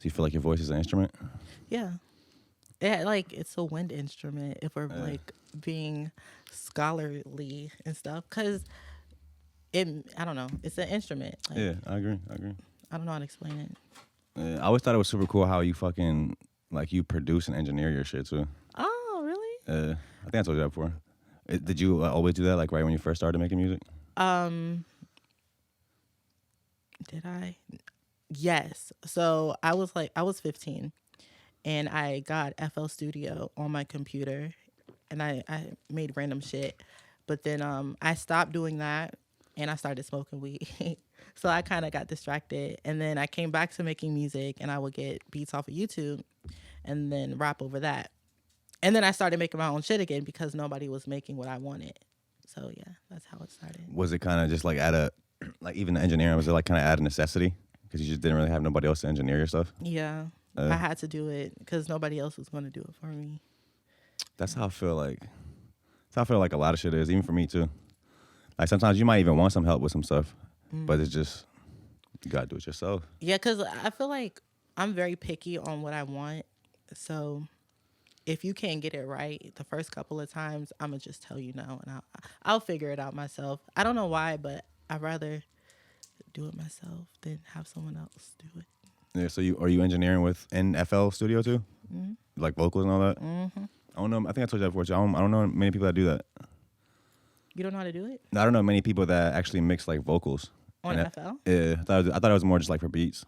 you feel like your voice is an instrument? Yeah. It's a wind instrument if we're like being scholarly and stuff. Because I don't know, it's an instrument. Like, Yeah, I agree. I don't know how to explain it. I always thought it was super cool how you fucking, like, you produce and engineer your shit, too. Oh, really? I think I told you that before. Did you always do that, like, right when you first started making music? Did I? Yes. So I was 15 and I got FL Studio on my computer and I made random shit. But then I stopped doing that and I started smoking weed. So I kind of got distracted. And then I came back to making music and I would get beats off of YouTube and then rap over that. And then I started making my own shit again because nobody was making what I wanted. So yeah, that's how it started. Was it kind of just like like even the engineering, was it like kind of out of necessity? Because you just didn't really have nobody else to engineer your stuff? Yeah, I had to do it because nobody else was going to do it for me. That's how I feel like. That's how I feel like a lot of shit is, even for me too. Like sometimes you might even want some help with some stuff, but it's just, you gotta do it yourself. Yeah, because I feel like I'm very picky on what I want. So if you can't get it right the first couple of times, I'm going to just tell you no, and I'll figure it out myself. I don't know why, but I'd rather do it myself than have someone else do it. Yeah, so are you engineering in FL Studio too? Like vocals and all that? I don't know. I think I told you that before too. I don't know many people that do that. You don't know how to do it? I don't know many people that actually mix like vocals. On FL? Yeah, I thought it was more just like for beats.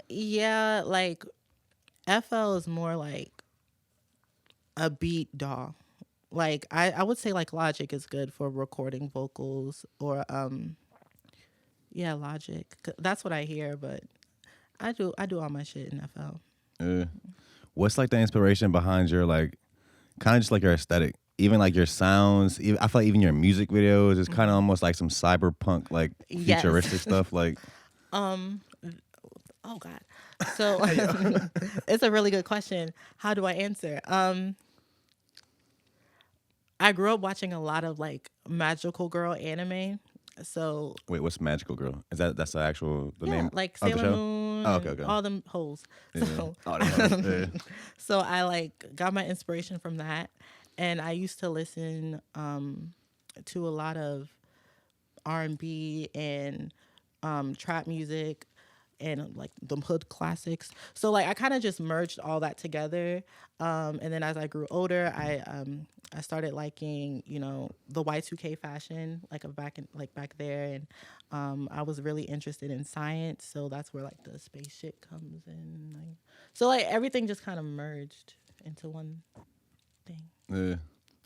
Yeah, like FL is more like a beat DAW. Like I would say like Logic is good for recording vocals or yeah, Logic. That's what I hear, but I do all my shit in FL. What's like the inspiration behind your like kind of just like your aesthetic? Even like your sounds, I feel like even your music videos is kind of almost like some cyberpunk like futuristic stuff like oh god. So it's a really good question. How do I answer? I grew up watching a lot of like magical girl anime. So wait, what's Magical Girl? That's the actual name? Like of the Sailor show? Moon, Oh, okay. all them hoes. Yeah. So, Yeah. so I like got my inspiration from that, and I used to listen to a lot of R&B and trap music and like the hood classics. So like I kind of just merged all that together. And then as I grew older, I started liking, the Y2K fashion, like back there. And I was really interested in science. So that's where like the space shit comes in. So like everything just kind of merged into one thing. Yeah.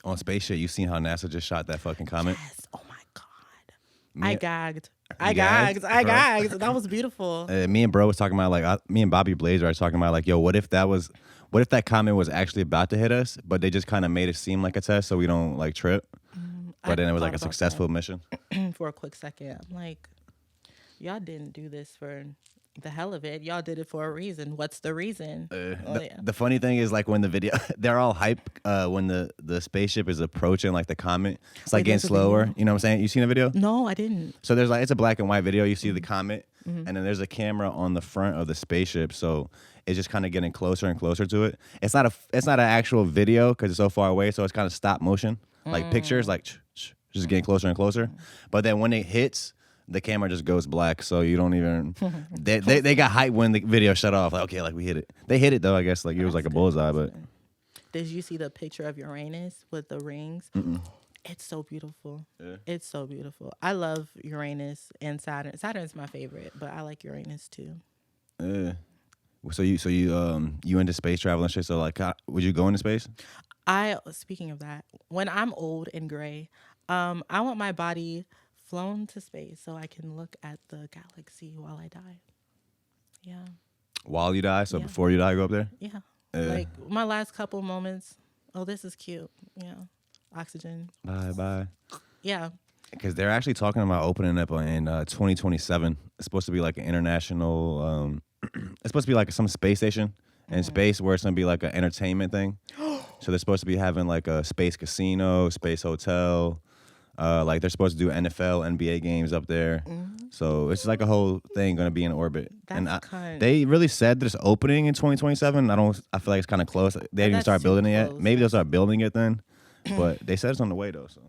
On space shit, you seen how NASA just shot that fucking comet? Yes. Oh my God. I gagged. I gagged. That was beautiful. Me and bro was talking about like me and Bobby Blazer are talking about like, yo, what if that comet was actually about to hit us, but they just kind of made it seem like a test so we don't like trip. But then it was like a successful mission. For a quick second, I'm like, y'all didn't do this for the hell of it. Y'all did it for a reason. What's the reason? The funny thing is like when the video, they're all hype when the spaceship is approaching like the comet. It's like getting slower. You know what I'm saying? You seen the video? No, I didn't. So there's like, it's a black and white video. You see the comet and then there's a camera on the front of the spaceship. So it's just kind of getting closer and closer to it. It's not an actual video because it's so far away. So it's kind of stop motion, like pictures, like just getting closer and closer. But then when it hits, the camera just goes black, so you don't even. They got hype when the video shut off. Like, okay, like we hit it. They hit it though. I guess like it was like a bullseye. But did you see the picture of Uranus with the rings? It's so beautiful. Yeah. It's so beautiful. I love Uranus and Saturn. Saturn's my favorite, but I like Uranus too. Yeah. So you into space travel and shit? So like, would you go into space? Speaking of that, when I'm old and gray, I want my body flown to space so I can look at the galaxy while I die. Yeah. While you die? So before you die, go up there? Yeah. Like my last couple moments. Oh, this is cute. Yeah. Oxygen. Bye. Yeah. Because they're actually talking about opening up in 2027. It's supposed to be like an international. It's supposed to be like some space station in space where it's gonna be like an entertainment thing. So they're supposed to be having like a space casino, space hotel. Like they're supposed to do NFL, NBA games up there. So it's like a whole thing going to be in orbit. They really said that it's opening in 2027. I feel like it's kind of close. They didn't even start building it yet. Maybe they'll start building it then. But they said it's on the way though. So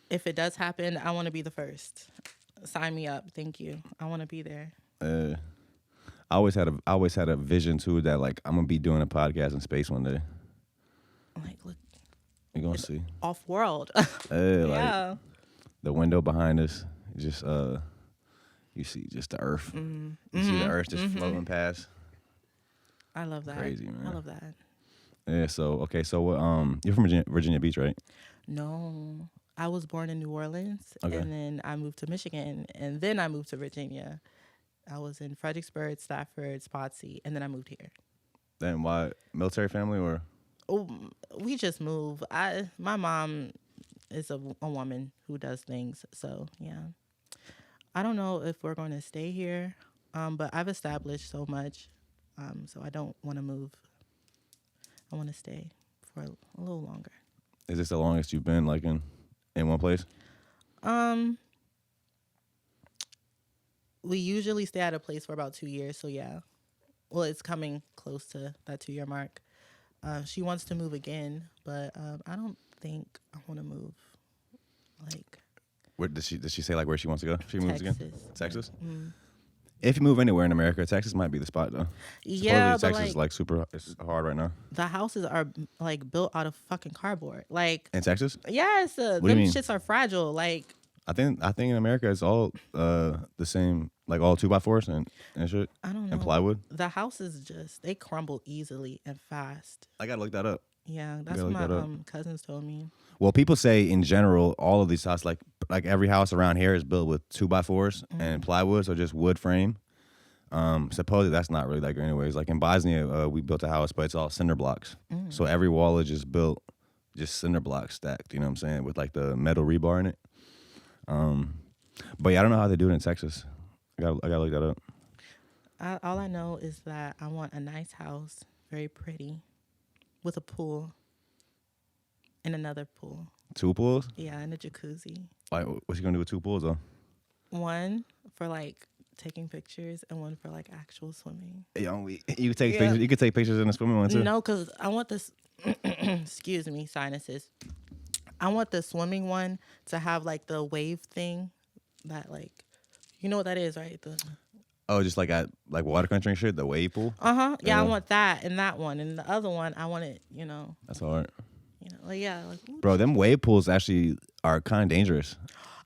if it does happen, I want to be the first. Sign me up. Thank you. I want to be there. I always had a vision too that like I'm gonna be doing a podcast in space one day. Like, look, you're gonna see off world. Yeah. Like the window behind us, just you see just the Earth. You see the Earth just floating past. I love that. Crazy, man. I love that. Yeah. So okay. So you're from Virginia Beach, right? No, I was born in New Orleans, and then I moved to Michigan, and then I moved to Virginia. I was in Fredericksburg, Stafford, Spotsy, and then I moved here. Then why military family or? Oh, we just moved. My mom is a woman who does things, so yeah. I don't know if we're going to stay here, but I've established so much, so I don't want to move. I want to stay for a little longer. Is this the longest you've been like in one place? We usually stay at a place for about 2 years, so yeah. Well, it's coming close to that 2-year mark. She wants to move again, but I don't think I want to move. Like, where does she say like where she wants to go? She moves again. Texas. Yeah. If you move anywhere in America, Texas might be the spot though. Yeah, supposedly Texas is like super. It's hard right now. The houses are like built out of fucking cardboard. Like in Texas. Yes, them shits are fragile. Like I think in America it's all the same, like all 2x4s and shit. I don't know. And plywood. The houses they crumble easily and fast. I gotta look that up. Yeah, that's what my cousins told me. Well, people say in general, all of these houses, like every house around here is built with 2x4s and plywood, so just wood frame. Supposedly that's not really that good anyways. Like in Bosnia, we built a house, but it's all cinder blocks. So every wall is just built, just cinder blocks stacked. You know what I'm saying? With like the metal rebar in it. But yeah, I don't know how they do it in Texas. I gotta look that up. All I know is that I want a nice house, very pretty, with a pool and another pool. 2 pools? Yeah, and a jacuzzi. Like, what's you gonna do with 2 pools though? One for like taking pictures and one for like actual swimming. Yeah, you take pictures. You could take pictures in the swimming one too. No, because I want this. Excuse me, sinuses. I want the swimming one to have like the wave thing, that like, you know what that is, right? Just like at like water country and shit, the wave pool. Yeah, I want that and that one, and the other one I want it. That's hard. Like bro, them wave pools actually are kind of dangerous.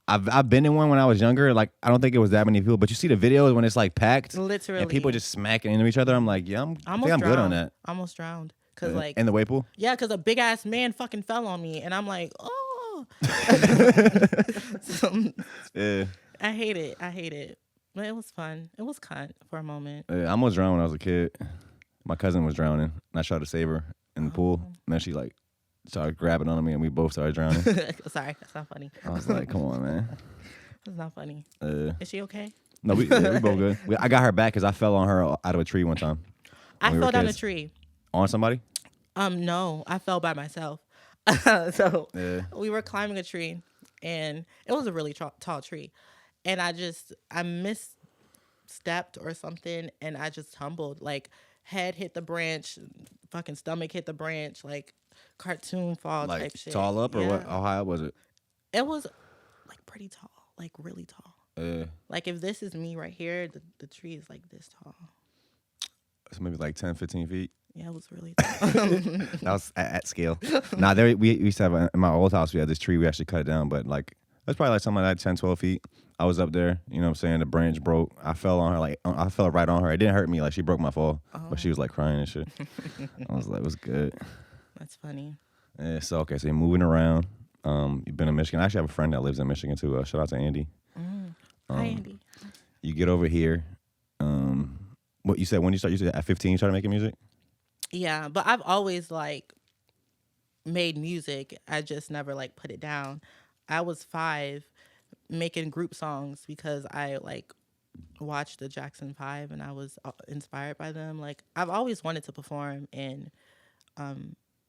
I've been in one when I was younger. Like I don't think it was that many people, but you see the videos when it's like packed, literally, and people just smacking into each other. I'm like, yeah, I'm good on that. I almost drowned because like in the wave pool. Yeah, because a big ass man fucking fell on me, and I'm like, oh. Yeah. I hate it. But it was fun. It was cunt for a moment. Yeah, I almost drowned when I was a kid. My cousin was drowning, and I tried to save her in the pool, and then she like started grabbing on me, and we both started drowning. Sorry, that's not funny. I was like, come on, man. That's not funny. Is she okay? No, we both good. I got her back because I fell on her out of a tree one time. I fell down a tree. On somebody? No, I fell by myself. So we were climbing a tree, and it was a really tall tree. And I misstepped or something, and I just tumbled. Like, head hit the branch, fucking stomach hit the branch, like cartoon fall like type shit. Tall up or what? How high up was it? It was like pretty tall, like really tall. Like if this is me right here, the tree is like this tall. So maybe like 10, 15 feet. Yeah, it was really tall. That was at scale. Nah, we used to have in my old house, we had this tree, we actually cut it down, but like that's probably like something like that, 10, 12 feet. I was up there, you know what I'm saying? The branch broke. I fell on her, I fell right on her. It didn't hurt me, like she broke my fall, but she was like crying and shit. I was like, it was good. That's funny. Yeah, so okay, so you're moving around. You've been in Michigan. I actually have a friend that lives in Michigan too. Shout out to Andy. Hi, Andy. You get over here. What you said when you said at 15 you started making music? Yeah, but I've always like made music. I just never like put it down. I was 5 making group songs because I like watched the Jackson 5 and I was inspired by them. Like I've always wanted to perform and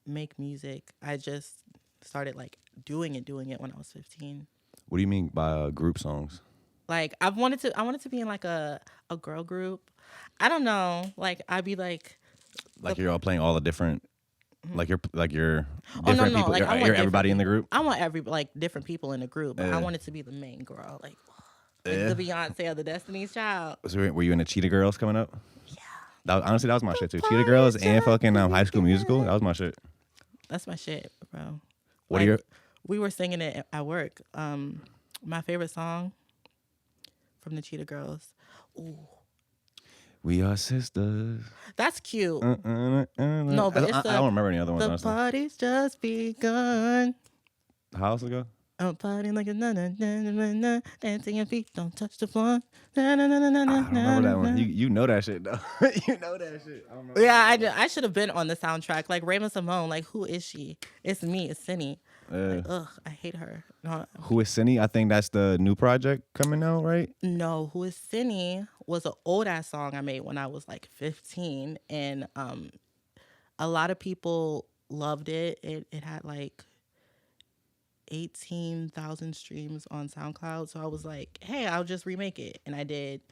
make music. I just started like doing it when I was 15. What do you mean by group songs? Like I wanted to be in like a girl group. I don't know. Like I'd be like You're all playing all the different, you're oh no different no people. like I want You're everybody in the group. I want every like different people in the group. But I wanted to be the main girl, like the Beyonce of the Destiny's Child. So were you in the Cheetah Girls coming up? Honestly, that was my shit too. Cheetah Girls and fucking High School Musical. That was my shit. That's my shit, bro. What are your? We were singing it at work. My favorite song from the Cheetah Girls. Ooh, We are sisters. that's cute. No, but I don't remember any other ones. The Honestly. party's just begun. How else it go? I'm partying like a na-na-na-na-na, dancing your feet don't touch the floor. Na-na-na-na-na-na. I don't remember that one. You know that shit though. You know that shit. I don't know. Yeah, I should have been on the soundtrack. Like Raymond Simone, like who is she? It's me, it's SiNNY. Like, ugh, I hate her. No, Who is SiNNY? I think that's the new project coming out, right? no, Who is SiNNY was an old ass song I made when I was like 15, and a lot of people loved it. It had like 18,000 streams on SoundCloud, so I was like, hey, I'll just remake it, and I did.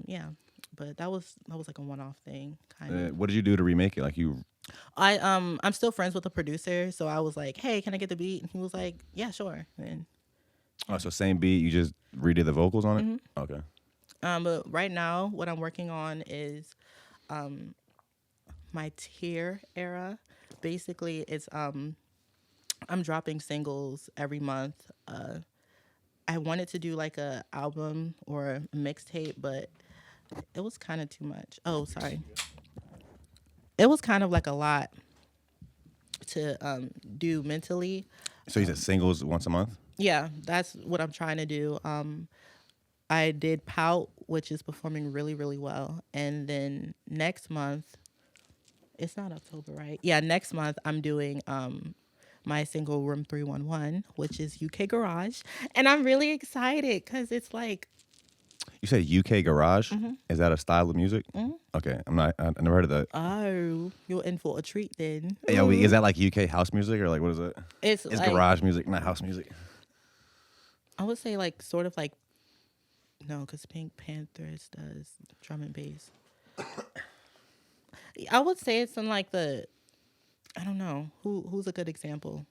Yeah, but that was like a one-off thing, kind of. What did you do to remake it? Like you? I'm still friends with the producer, so I was like, hey, can I get the beat? And he was like, yeah, sure. And Oh, so same beat. You just redid the vocals on it. Okay. but right now, what I'm working on is my tier era. Basically, it's I'm dropping singles every month. I wanted to do like a album or a mixtape, but it was kind of too much. Oh, sorry. It was kind of like a lot to do mentally. So you said singles once a month? Yeah, that's what I'm trying to do. I did Pout, which is performing really, really well. And then next month, it's not October, right? Yeah, next month I'm doing my single Room 311, which is UK Garage. And I'm really excited because it's like... You said UK Garage? Is that a style of music? Okay, I never heard of that. Oh, you're in for a treat then. Yeah, is that like UK house music or like what is it? It's like, garage music, not house music. I would say like sort of like, no, because Pink Panthers does drum and bass. I would say it's in like the, I don't know, who's a good example?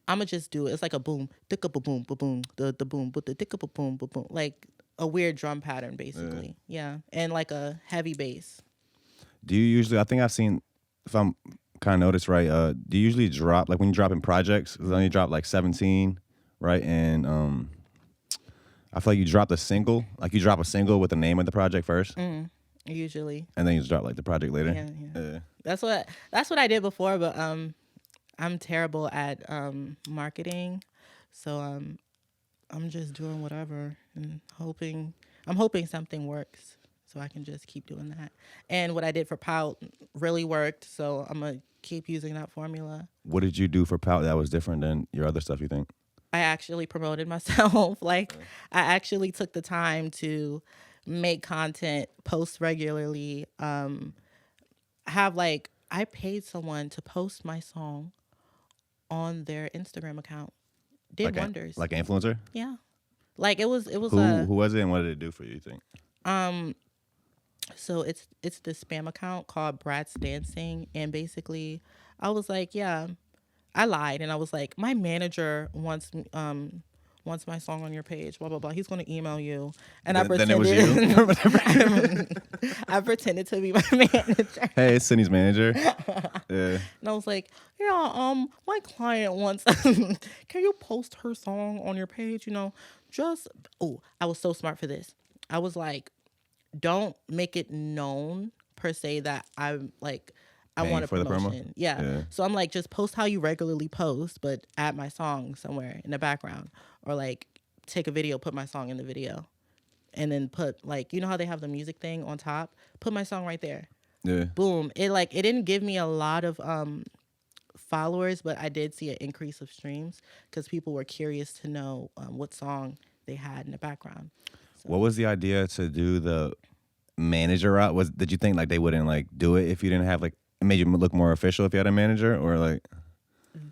I'ma just do it. It's like a boom, dicka boom, boom, the boom, but the dicka boom, boom, like a weird drum pattern basically. Yeah, and like a heavy bass. Do you usually? I think I've seen. If I'm kind of noticed right, do you usually drop like when you drop in projects? Then you drop like 17, right? And I feel like you drop a single. Like you drop a single with the name of the project first, Usually, and then you just drop like the project later. yeah. That's what I did before, but I'm terrible at marketing, so I'm just doing whatever and hoping something works, so I can just keep doing that. And what I did for Pout really worked, so I'm gonna keep using that formula. What did you do for Pout that was different than your other stuff? You think? I actually promoted myself. Like I actually took the time to make content, post regularly. I paid someone to post my song on their Instagram account. Did wonders. Like an influencer? Yeah. Like it was Who was it and what did it do for you think? So it's the spam account called Brat's Dancing, and basically I was like, yeah, I lied and I was like, my manager wants my song on your page, blah blah blah. He's gonna email you, and I pretended. Then it was you. I pretended to be my manager. Hey, it's SiNNY's manager. Yeah. And I was like, yeah, my client wants. Can you post her song on your page? You know, I was so smart for this. I was like, don't make it known per se that I'm like. I want a promotion. Yeah. So I'm like, just post how you regularly post, but add my song somewhere in the background. Or like take a video, put my song in the video. And then put like, you know how they have the music thing on top? Put my song right there. Yeah. Boom. It didn't give me a lot of followers, but I did see an increase of streams because people were curious to know what song they had in the background. So. What was the idea to do the manager route? Did you think like they wouldn't like do it if you didn't have like, it made you look more official if you had a manager, or like?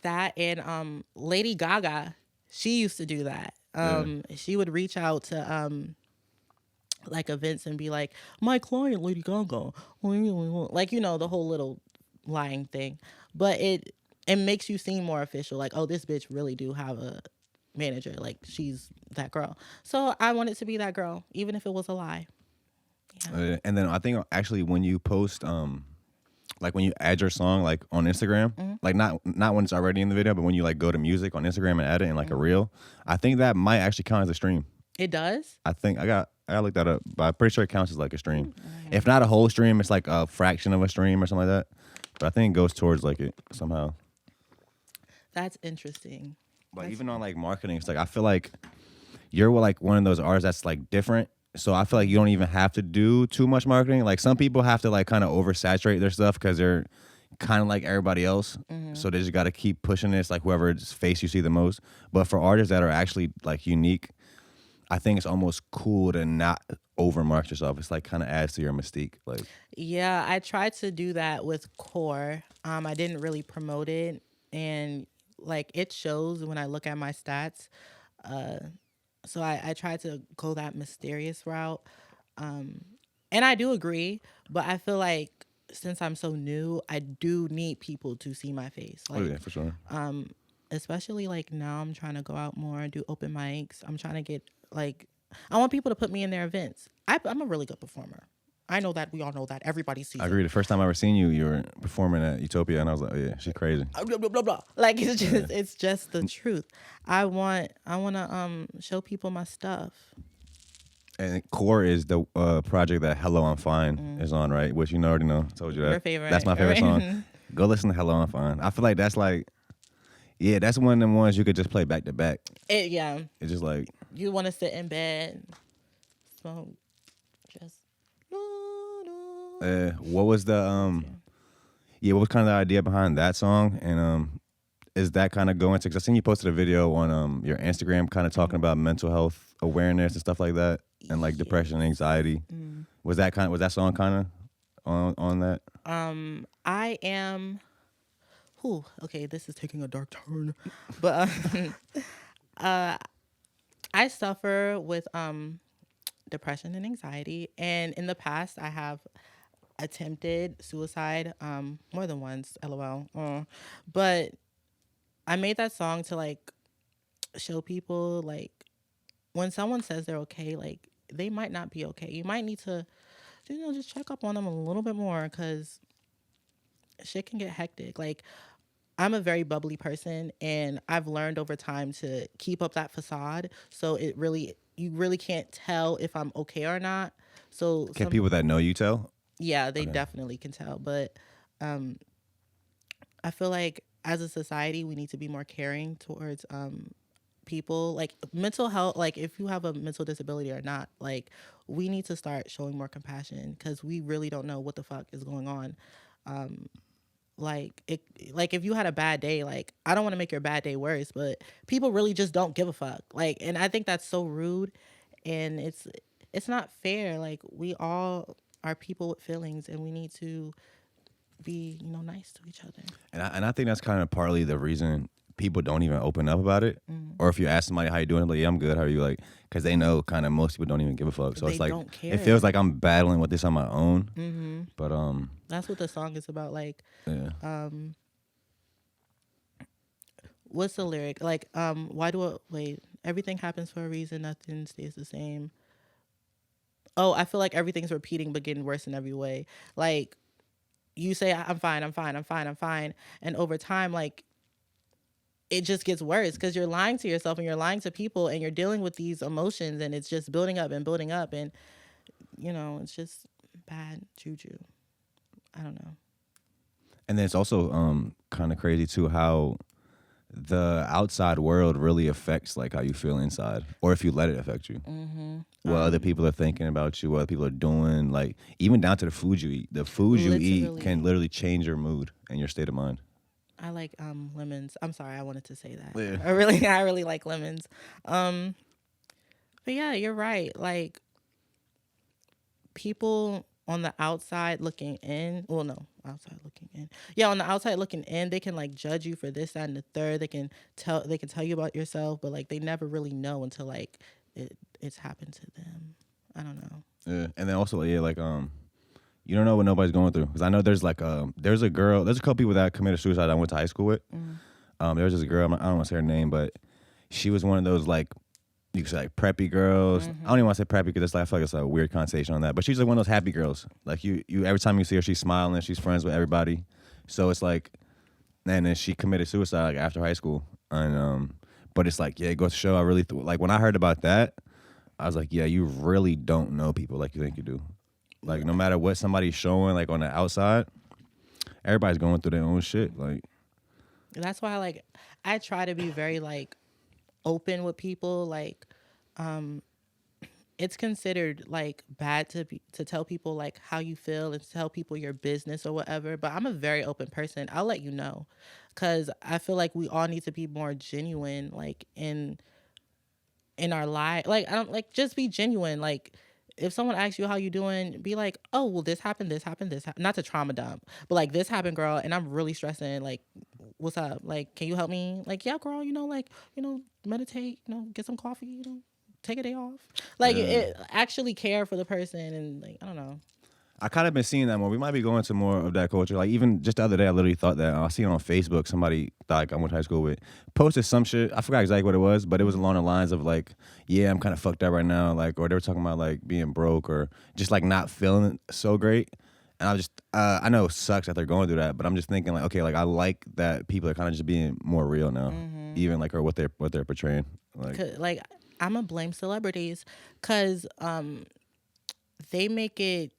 That and Lady Gaga, she used to do that. She would reach out to like events and be like, my client Lady Gaga, like, you know, the whole little lying thing. But it makes you seem more official, like, oh, this bitch really do have a manager, like she's that girl. So I wanted to be that girl, even if it was a lie. And then I think actually when you post like when you add your song like on Instagram, like not when it's already in the video, but when you like go to music on Instagram and add it in like a reel, I think that might actually count as a stream. It does? I think I gotta look that up, but I'm pretty sure it counts as like a stream. If not a whole stream, it's like a fraction of a stream or something like that. But I think it goes towards like it somehow. That's interesting. But even on like marketing, it's like I feel like you're like one of those artists that's like different. So I feel like you don't even have to do too much marketing. Like some people have to like kind of oversaturate their stuff because they're kind of like everybody else. So they just got to keep pushing this, like whoever's face you see the most. But for artists that are actually like unique, I think it's almost cool to not overmarket yourself. It's like kind of adds to your mystique. Like, yeah, I tried to do that with Core. I didn't really promote it, and like it shows when I look at my stats. So I tried to go that mysterious route. And I do agree, but I feel like since I'm so new, I do need people to see my face. Like, oh yeah, for sure. Especially like now I'm trying to go out more, do open mics. I'm trying to get like, I want people to put me in their events. I'm a really good performer. I know that. We all know that. Everybody sees I agree. The first time I ever seen you, you were performing at Utopia, and I was like, oh yeah, she's crazy. Blah, blah, blah, blah. Like it's just the truth. I want to show people my stuff. And Core is the project that Hello I'm Fine is on, right? Which you already know. I told you that. Your favorite. That's my favorite song. Go listen to Hello I'm Fine. I feel like that's like, yeah, that's one of them ones you could just play back to back. Yeah. It's just like you want to sit in bed, smoke, just. What was the what was kind of the idea behind that song? And is that kind of going to? Because I seen you posted a video on your Instagram, kind of talking about mental health awareness and stuff like that, and like depression and anxiety. Was that song kind of on that? I am. Whew, okay, this is taking a dark turn, but I suffer with depression and anxiety, and in the past I have attempted suicide more than once, lol. But I made that song to like show people like when someone says they're okay, like they might not be okay. You might need to just check up on them a little bit more because shit can get hectic. Like I'm a very bubbly person, and I've learned over time to keep up that facade, so you really can't tell if I'm okay or not. So can people that know you tell? Yeah, they definitely can tell. But I feel like as a society, we need to be more caring towards people. Like mental health, like if you have a mental disability or not, like we need to start showing more compassion because we really don't know what the fuck is going on. Like if you had a bad day, like I don't want to make your bad day worse, but people really just don't give a fuck. Like, and I think that's so rude, and it's not fair. Like we all are people with feelings, and we need to be nice to each other. And I think that's kind of partly the reason people don't even open up about it. Or if you ask somebody how you doing, like, yeah, I'm good. How are you? Like, because they know kind of most people don't even give a fuck. So They it's like don't care. it feels like I'm battling with this on my own. But That's what the song is about. Like, yeah. What's the lyric? Like, wait? Everything happens for a reason. Nothing stays the same. Oh, I feel like everything's repeating but getting worse in every way. Like, you say, I'm fine, I'm fine, I'm fine, I'm fine. And over time, like, it just gets worse because you're lying to yourself and you're lying to people and you're dealing with these emotions and it's just building up and building up. And, it's just bad juju. I don't know. And then it's also kind of crazy, too, how the outside world really affects like how you feel inside, or if you let it affect you. What other people are thinking about you, what other people are doing, like even down to the food you eat. The food you eat can literally change your mood and your state of mind. I like lemons. I'm sorry, I wanted to say that. Yeah. I really like lemons. But yeah, you're right. Like people on the outside looking in, well, no, outside looking in. Yeah, on the outside looking in, they can like judge you for this, that, and the third. They can tell you about yourself, but like they never really know until like it's happened to them. I don't know. Yeah, and then also yeah, like you don't know what nobody's going through because I know there's like there's a couple people that committed suicide I went to high school with. There was this girl, I don't want to say her name, but she was one of those like you could say like preppy girls. I don't even want to say preppy because it's like I feel like it's a weird connotation on that. But she's like one of those happy girls. Like you every time you see her, she's smiling, she's friends with everybody. So it's like, and then she committed suicide like after high school, and but it's like yeah, it goes to show I really like when I heard about that, I was like yeah, you really don't know people like you think you do. Like no matter what somebody's showing like on the outside, everybody's going through their own shit. Like That's why like I try to be very like open with people. Like it's considered like bad to tell people like how you feel and to tell people your business or whatever, but I'm a very open person. I'll let you know because I feel like we all need to be more genuine like in our life. Like I don't like just be genuine. Like if someone asks you how you doing, be like, oh well, this happened, this happened, this not to trauma dump, but like this happened, girl, and I'm really stressing. Like, what's up? Like, can you help me? Like, yeah, girl, like meditate, get some coffee, take a day off. Like, actually care for the person, and like I don't know. I kind of been seeing that more. We might be going to more of that culture. Like even just the other day, I literally thought that I seen on Facebook somebody that like, I went to high school with posted some shit. I forgot exactly what it was, but it was along the lines of like, yeah, I'm kind of fucked up right now, like, or they were talking about like being broke or just like not feeling so great. And I was just, I know it sucks that they're going through that, but I'm just thinking like, okay, like I like that people are kind of just being more real now, even like or what they're portraying. Like I'm gonna blame celebrities because they make it.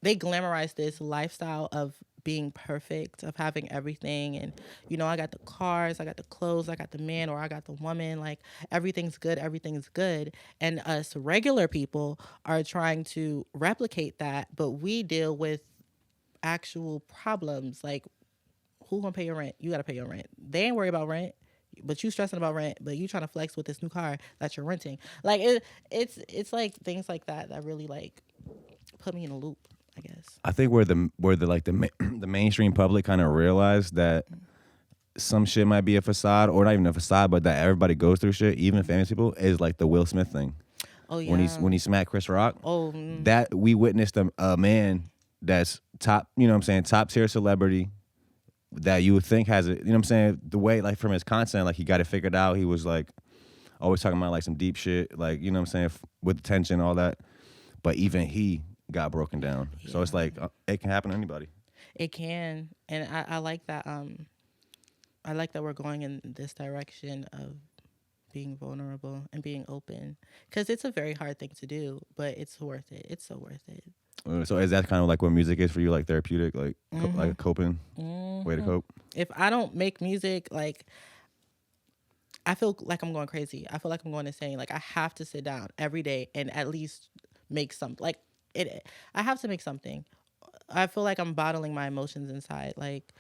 They glamorize this lifestyle of being perfect, of having everything. And, I got the cars, I got the clothes, I got the man, or I got the woman. Like, everything's good, everything's good. And us regular people are trying to replicate that, but we deal with actual problems. Like, who gonna pay your rent? You gotta pay your rent. They ain't worried about rent. But you stressing about rent, but you trying to flex with this new car that you're renting. Like it's like things like that that really like put me in a loop, I guess. I think where the mainstream public kind of realized that some shit might be a facade, or not even a facade, but that everybody goes through shit, even famous people, is like the Will Smith thing. Oh yeah. When he smacked Chris Rock. Oh. That we witnessed a man that's top, top tier celebrity that you would think has it, the way like from his content, like he got it figured out. He was like always talking about like some deep shit, like with tension, all that. But even he got broken down. Yeah. So it's like it can happen to anybody. It can, and I like that. I like that we're going in this direction of being vulnerable and being open, because it's a very hard thing to do, but it's worth it. It's so worth it. So is that kind of like what music is for you, like therapeutic, like like a coping way to cope? If I don't make music, like I feel like I'm going crazy. I feel like I'm going insane. Like I have to sit down every day and at least make something. Like I have to make something. I feel like I'm bottling my emotions inside. Like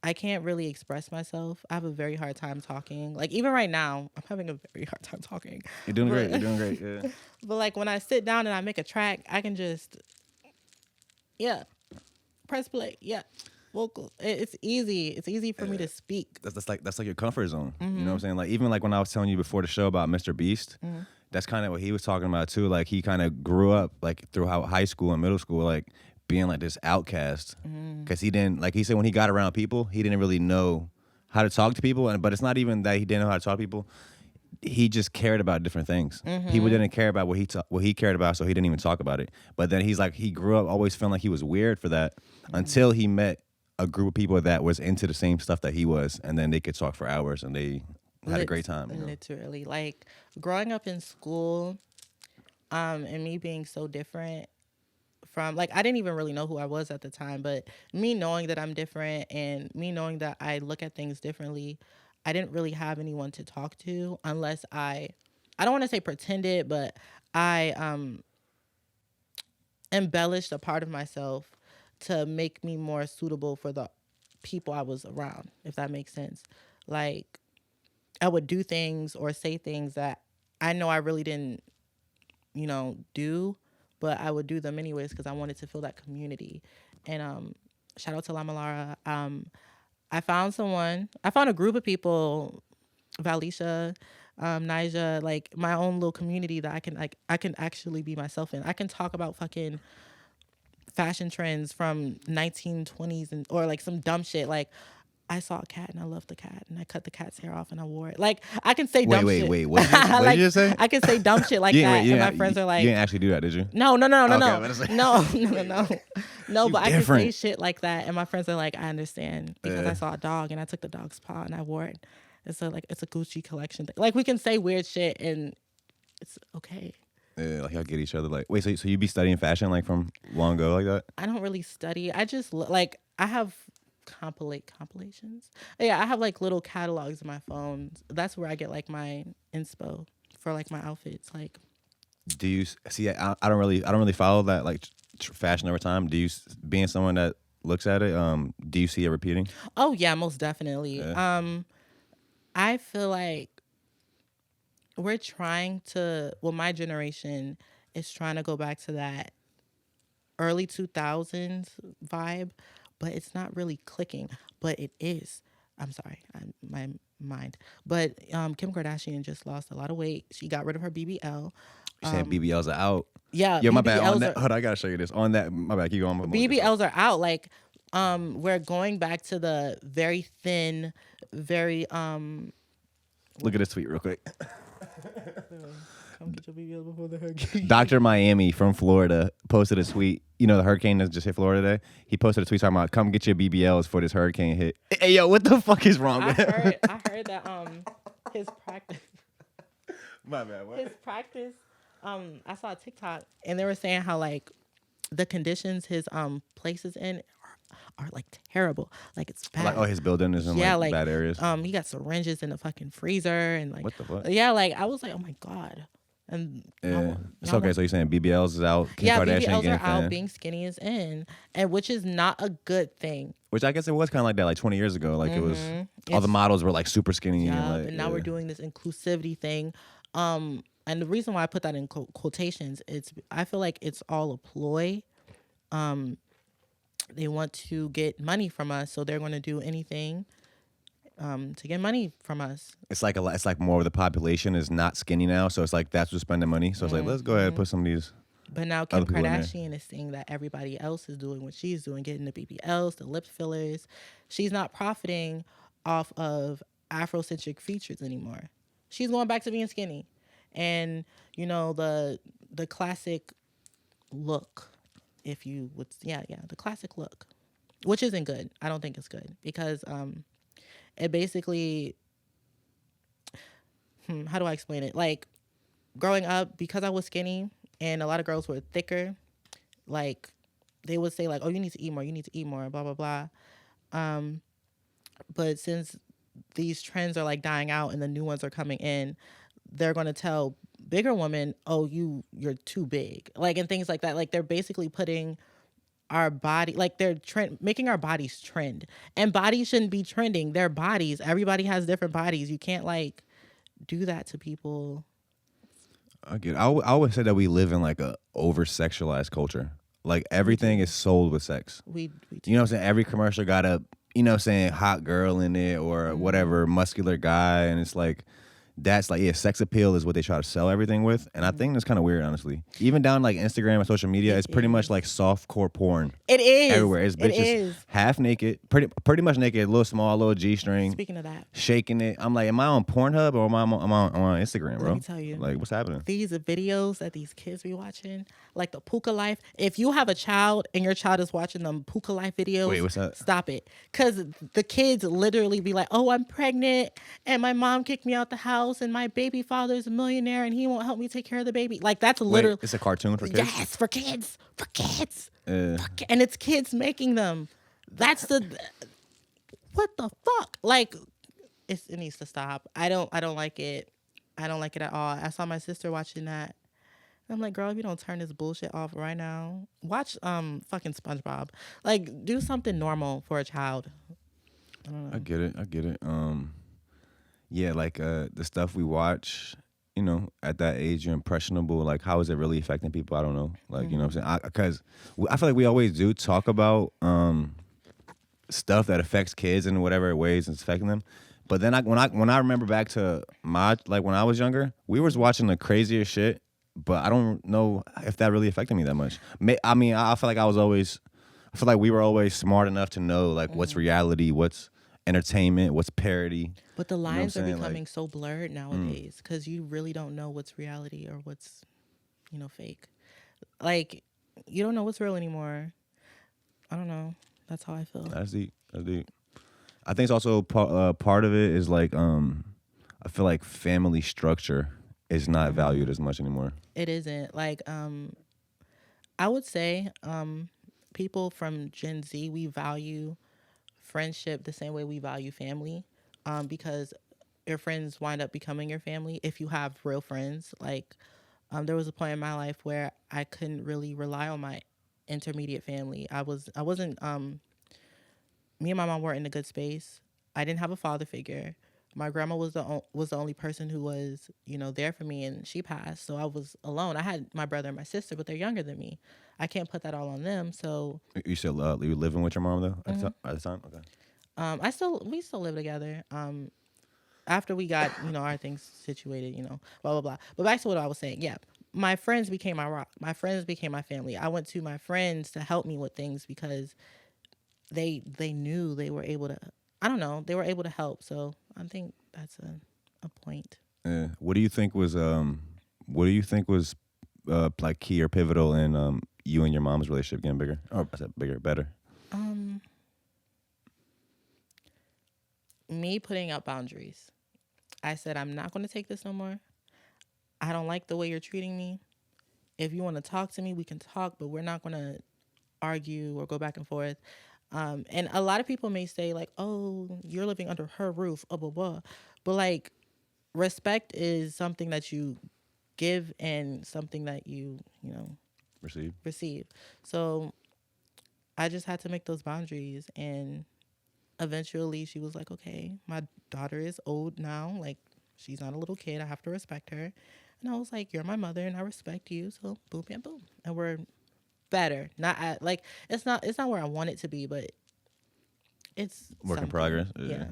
I can't really express myself. I have a very hard time talking. Like even right now, I'm having a very hard time talking. You're doing great. You're doing great. Yeah. But like when I sit down and I make a track, I can just, press play. Yeah, vocals. It's easy. It's easy for me to speak. That's like your comfort zone. You know what I'm saying? Like even like when I was telling you before the show about Mr. Beast, that's kind of what he was talking about too. Like he kind of grew up like throughout high school and middle school, like being like this outcast, because he didn't, like he said, when he got around people, he didn't really know how to talk to people. But it's not even that he didn't know how to talk to people. He just cared about different things. People didn't care about what he cared about, so he didn't even talk about it. But then he's like, he grew up always feeling like he was weird for that until he met a group of people that was into the same stuff that he was, and then they could talk for hours and they had a great time. Literally, like growing up in school, and me being so different from, like, I didn't even really know who I was at the time, but me knowing that I'm different and me knowing that I look at things differently, I didn't really have anyone to talk to unless I don't want to say pretended, but I embellished a part of myself to make me more suitable for the people I was around, if that makes sense. Like, I would do things or say things that I know I really didn't, do, but I would do them anyways because I wanted to feel that community. And shout out to Lama Lara. I found a group of people, Valisha, Nija, like my own little community that I can actually be myself in. I can talk about fucking fashion trends from 1920s or like some dumb shit. Like I saw a cat and I loved the cat and I cut the cat's hair off and I wore it. Like I can say dumb shit. Wait. What did you just say? I can say dumb shit like that. And my friends are like, you didn't actually do that, did you? No. Okay, No. But I can say different. shit like that. And my friends are like, I understand because I saw a dog and I took the dog's paw and I wore it. It's a Gucci collection thing. Like we can say weird shit and it's okay. Yeah, like y'all get each other. Like, wait, so you be studying fashion like from long ago like that? I don't really study. I just like I have compilations. Yeah, I have like little catalogs in my phone. That's where I get like my inspo for like my outfits. Like, do you see? I don't really follow that like fashion over time. Do you, being someone that looks at it, do you see it repeating? Oh yeah, most definitely. Yeah. I feel like we're trying to. Well, my generation is trying to go back to that early 2000s vibe, but it's not really clicking. But it is. I'm sorry, my mind. But Kim Kardashian just lost a lot of weight. She got rid of her BBL. You saying BBLs are out? Yeah. Yo, my bad. On BBLs that, hold on, I gotta show you this. On that, my bad. Keep going. BBLs are out. Like, we're going back to the very thin, very Look at this tweet real quick. Come get your BBL before the hurricane. Dr. Miami from Florida posted a tweet. You know the hurricane that just hit Florida today? He posted a tweet talking about, come get your BBLs for this hurricane hit. Hey, yo, what the fuck is wrong with him? I heard that his practice. My bad, what? His practice, I saw a TikTok and they were saying how like the conditions his place is in are like terrible. Like it's bad. Like, his building is in like bad areas. He got syringes in the fucking freezer and like what the fuck? Yeah, like I was like, oh my God. And yeah, it's okay. So you're saying BBLs is out? Kim yeah, Kardashian BBLs are out. Being skinny is in, and which is not a good thing. Which I guess it was kind of like that, like 20 years ago. Like it was all the models were like super skinny. Yeah, and now we're doing this inclusivity thing. And the reason why I put that in quotations, I feel like it's all a ploy. They want to get money from us, so they're going to do anything to get money from us. It's like more of the population is not skinny now, so it's like that's what's spending money. So it's like, let's go ahead and put some of these. But now Kim Kardashian is seeing that everybody else is doing what she's doing, getting the BBLs, the lip fillers. She's not profiting off of Afrocentric features anymore. She's going back to being skinny. And, you know, the classic look, if you would, the classic look, which isn't good. I don't think it's good because it basically, how do I explain it? Like growing up, because I was skinny and a lot of girls were thicker, like they would say like, oh, you need to eat more, blah, blah, blah. But since these trends are like dying out and the new ones are coming in, they're going to tell bigger women, oh, you're too big, like, and things like that. Like they're basically putting our body, like they're making our bodies trend, and bodies shouldn't be trending. They're bodies. Everybody has different bodies. You can't like do that to people. I get it. I always say that we live in like a over sexualized culture. Like everything is sold with sex. We do. You know what I'm saying? Every commercial got a, you know what I'm saying, hot girl in it or whatever, muscular guy, and it's like, that's like, yeah, sex appeal is what they try to sell everything with. And I think that's kind of weird, honestly. Even down like Instagram and social media, it's pretty much like softcore porn. It is. Everywhere. It's bitches half naked, pretty much naked, a little small, little G-string. Speaking of that. Shaking it. I'm like, am I on Pornhub or am I on Instagram, bro? Let me tell you. Like, what's happening? These videos that these kids be watching, like the Puka Life. If you have a child and your child is watching them Puka Life videos, wait, what's that? Stop it. Because the kids literally be like, oh, I'm pregnant and my mom kicked me out the house and my baby father's a millionaire and he won't help me take care of the baby. Like that's literally. It's a cartoon for kids? Yes, for kids. For kids. And it's kids making them. That's what the fuck? Like, it needs to stop. I don't like it. I don't like it at all. I saw my sister watching that. I'm like, girl, if you don't turn this bullshit off right now, watch fucking SpongeBob. Like, do something normal for a child. I get it. Yeah, like the stuff we watch, you know, at that age, you're impressionable. Like, how is it really affecting people? I don't know. Like, you know what I'm saying? Because I feel like we always do talk about stuff that affects kids in whatever ways it's affecting them. But then when I remember back to my, like, when I was younger, we was watching the craziest shit. But I don't know if that really affected me that much. I mean, I feel like I feel like we were always smart enough to know, like, what's reality, what's entertainment, what's parody. But the You know what I'm lines are saying? becoming so blurred nowadays because you really don't know what's reality or what's, fake. Like, you don't know what's real anymore. I don't know. That's how I feel. That's deep. That's deep. I think it's also part of it is like I feel like family structure is not valued as much anymore. It isn't. Like, I would say people from Gen Z, we value friendship the same way we value family, because your friends wind up becoming your family if you have real friends. Like, there was a point in my life where I couldn't really rely on my intermediate family. I wasn't. Me and my mom weren't in a good space. I didn't have a father figure. My grandma was the only person who was, there for me, and she passed, so I was alone. I had my brother and my sister, but they're younger than me. I can't put that all on them. So You still you were living with your mom though at the time? Okay. we still live together. After we got our things situated, blah blah blah. But back to what I was saying. Yeah, my friends became my rock. My friends became my family. I went to my friends to help me with things because they knew they were able to. I don't know. They were able to help. So I think that's a point. Yeah. What do you think was like key or pivotal in you and your mom's relationship getting bigger? Or I said bigger, better. Me putting up boundaries. I said, I'm not going to take this no more. I don't like the way you're treating me. If you want to talk to me, we can talk, but we're not going to argue or go back and forth. And a lot of people may say, like, oh, you're living under her roof, blah, blah, blah. But, like, respect is something that you give and something that you receive. So I just had to make those boundaries. And eventually she was like, okay, my daughter is old now. Like, she's not a little kid. I have to respect her. And I was like, you're my mother and I respect you. So boom, bam, boom. And we're better. Not at, like, it's not where I want it to be, but it's Work in something. progress. Yeah.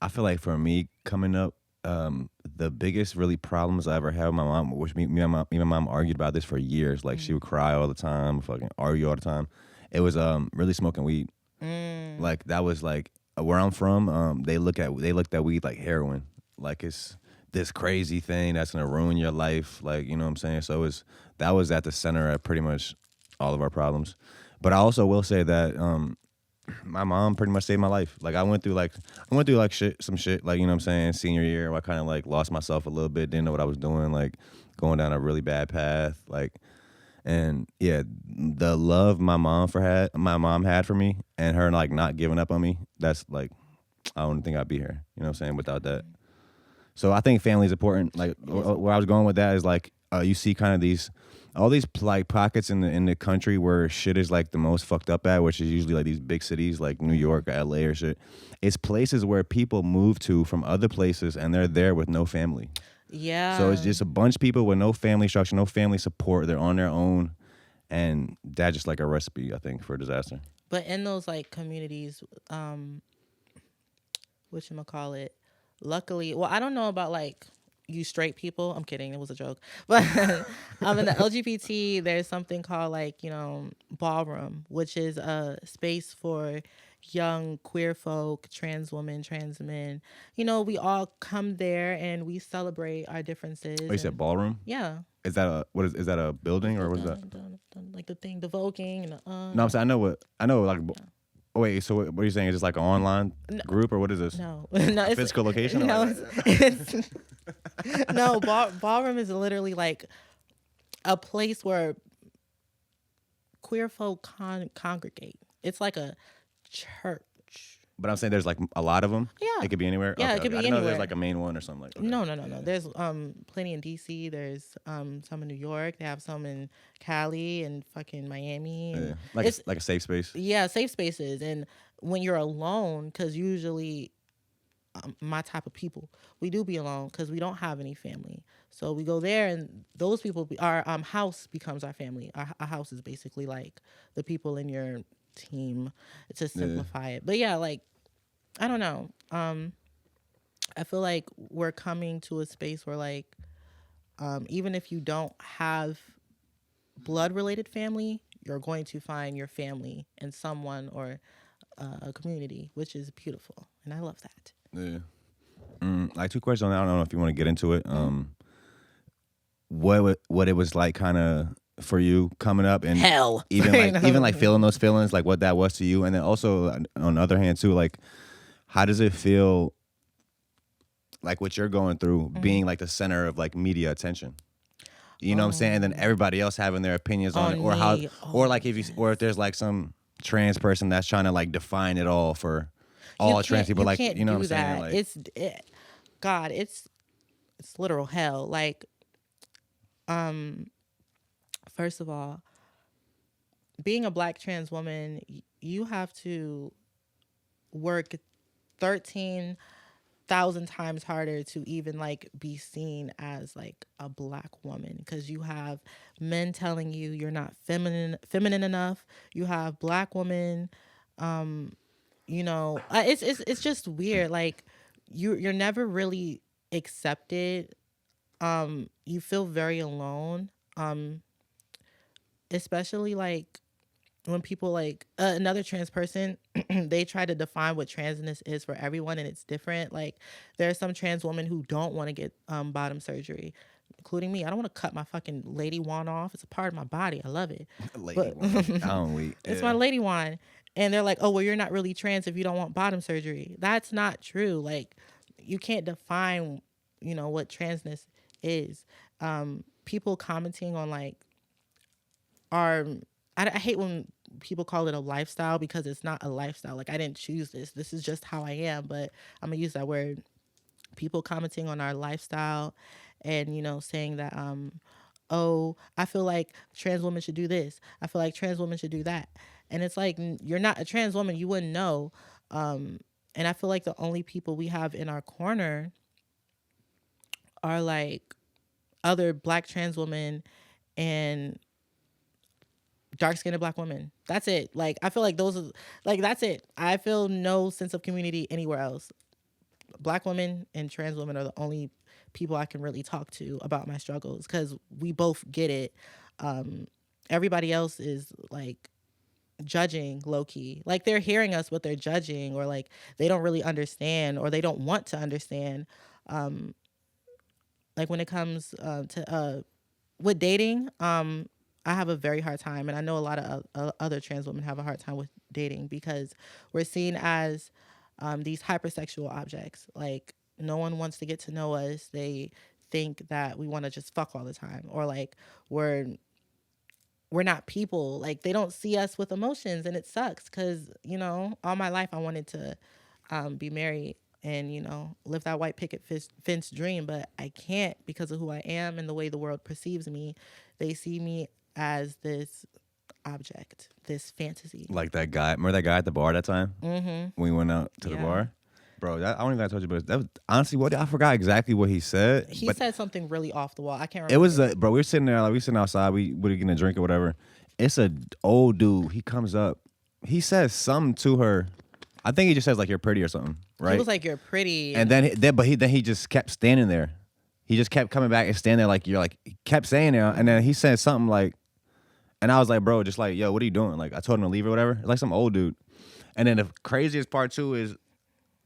I feel like for me coming up, the biggest really problems I ever had with my mom, which me and my mom argued about this for years. Like she would cry all the time, fucking argue all the time. It was really smoking weed. Like that was like where I'm from. They looked at weed like heroin. Like it's this crazy thing that's gonna ruin your life. Like, you know what I'm saying? So that was at the center of pretty much all of our problems. But I also will say that my mom pretty much saved my life. Like I went through some shit, like, you know what I'm saying, senior year, where I kind of like lost myself a little bit, didn't know what I was doing, like going down a really bad path, like, and yeah, the love my mom had for me, and her like not giving up on me, that's like, I don't think I'd be here, you know what I'm saying, without that. So I think family is important. Like where I was going with that is like you see kind of all these like pockets in the country where shit is like the most fucked up at, which is usually like these big cities like New York or LA or shit. It's places where people move to from other places and they're there with no family. Yeah. So it's just a bunch of people with no family structure, no family support. They're on their own, and that's just like a recipe, I think, for disaster. But in those like communities, whatchamacallit, luckily, well, I don't know about like you straight people. I'm kidding. It was a joke. But in the LGBT, there's something called like, ballroom, which is a space for young queer folk, trans women, trans men. We all come there and we celebrate our differences. Oh, you said ballroom? Yeah. Is that a building or what is that? Like the thing, the voguing and the No, I'm saying I know like. Oh, wait, so what are you saying? Is this like an online group or what is this? No, a physical location? No, no. Ballroom is literally like a place where queer folk congregate. It's like a church. But I'm saying there's like a lot of them. Yeah, it could be anywhere. Yeah, okay, it could be I didn't anywhere. know there's like a main one or something like that. No. There's plenty in DC. There's some in New York. They have some in Cali and fucking Miami. And yeah. Like a safe space. Yeah, safe spaces. And when you're alone, because usually my type of people, we do be alone because we don't have any family. So we go there, and those people, our house becomes our family. Our house is basically like the people in your team, to simplify it. But yeah, like, I don't know. I feel like we're coming to a space where, like, even if you don't have blood related family, you're going to find your family in someone or a community, which is beautiful, and I love that. Yeah. Like, two questions on that. I don't know if you want to get into it. What it was like, kind of, for you coming up, and Hell. even like feeling those feelings, like what that was to you, and then also on the other hand too, like, how does it feel, like, what you're going through, being like the center of like media attention? You know what I'm saying? And then everybody else having their opinions on it, or how, or like if there's like some trans person that's trying to like define it all for all trans people, like, you know what I'm saying? Like, God, it's literal hell. Like, first of all, being a Black trans woman, you have to work 13,000 times harder to even like be seen as like a Black woman, because you have men telling you you're not feminine enough. You have Black women, it's just weird. Like, you're never really accepted. You feel very alone. Especially like when people like another trans person, they try to define what transness is for everyone, and it's different. Like, there are some trans women who don't want to get bottom surgery, including me. I don't want to cut my fucking lady wand off. It's a part of my body. I love it. lady wand. I don't wait. It's my lady wand. And they're like, oh, well, you're not really trans if you don't want bottom surgery. That's not true. Like, you can't define, what transness is. People commenting on like I hate when people call it a lifestyle, because it's not a lifestyle. Like, I didn't choose this. This is just how I am. But I'm gonna use that word. People commenting on our lifestyle, and saying that oh, I feel like trans women should do this. I feel like trans women should do that. And it's like, you're not a trans woman. You wouldn't know. And I feel like the only people we have in our corner are like other Black trans women and dark-skinned Black women. That's it. Like, I feel like those are like, that's it. I feel no sense of community anywhere else. Black women and trans women are the only people I can really talk to about my struggles, because we both get it. Everybody else is like judging low-key. Like, they're hearing us, but they're judging, or like they don't really understand, or they don't want to understand. Like, when it comes to with dating, I have a very hard time, and I know a lot of other trans women have a hard time with dating, because we're seen as these hypersexual objects. Like, no one wants to get to know us. They think that we want to just fuck all the time, or like we're not people. Like, they don't see us with emotions, and it sucks, because all my life I wanted to be married and live that white picket fence dream, but I can't, because of who I am and the way the world perceives me. They see me as this object, this fantasy. Like that guy. Remember that guy at the bar that time? Mm-hmm. When we went out to the bar? Bro, I don't even think I told you, but that was, honestly, I forgot exactly what he said. He said something really off the wall. I can't remember. It was, bro, we were sitting there, like, we sitting outside, we were getting a drink or whatever. It's an old dude. He comes up. He says something to her. I think he just says, like, you're pretty or something, right? He was like, you're pretty. And then he just kept standing there. He just kept coming back and standing there, like, he kept saying it. And then he said something like, and I was like, bro, just like, yo, what are you doing? Like, I told him to leave or whatever. Like some old dude. And then the craziest part too is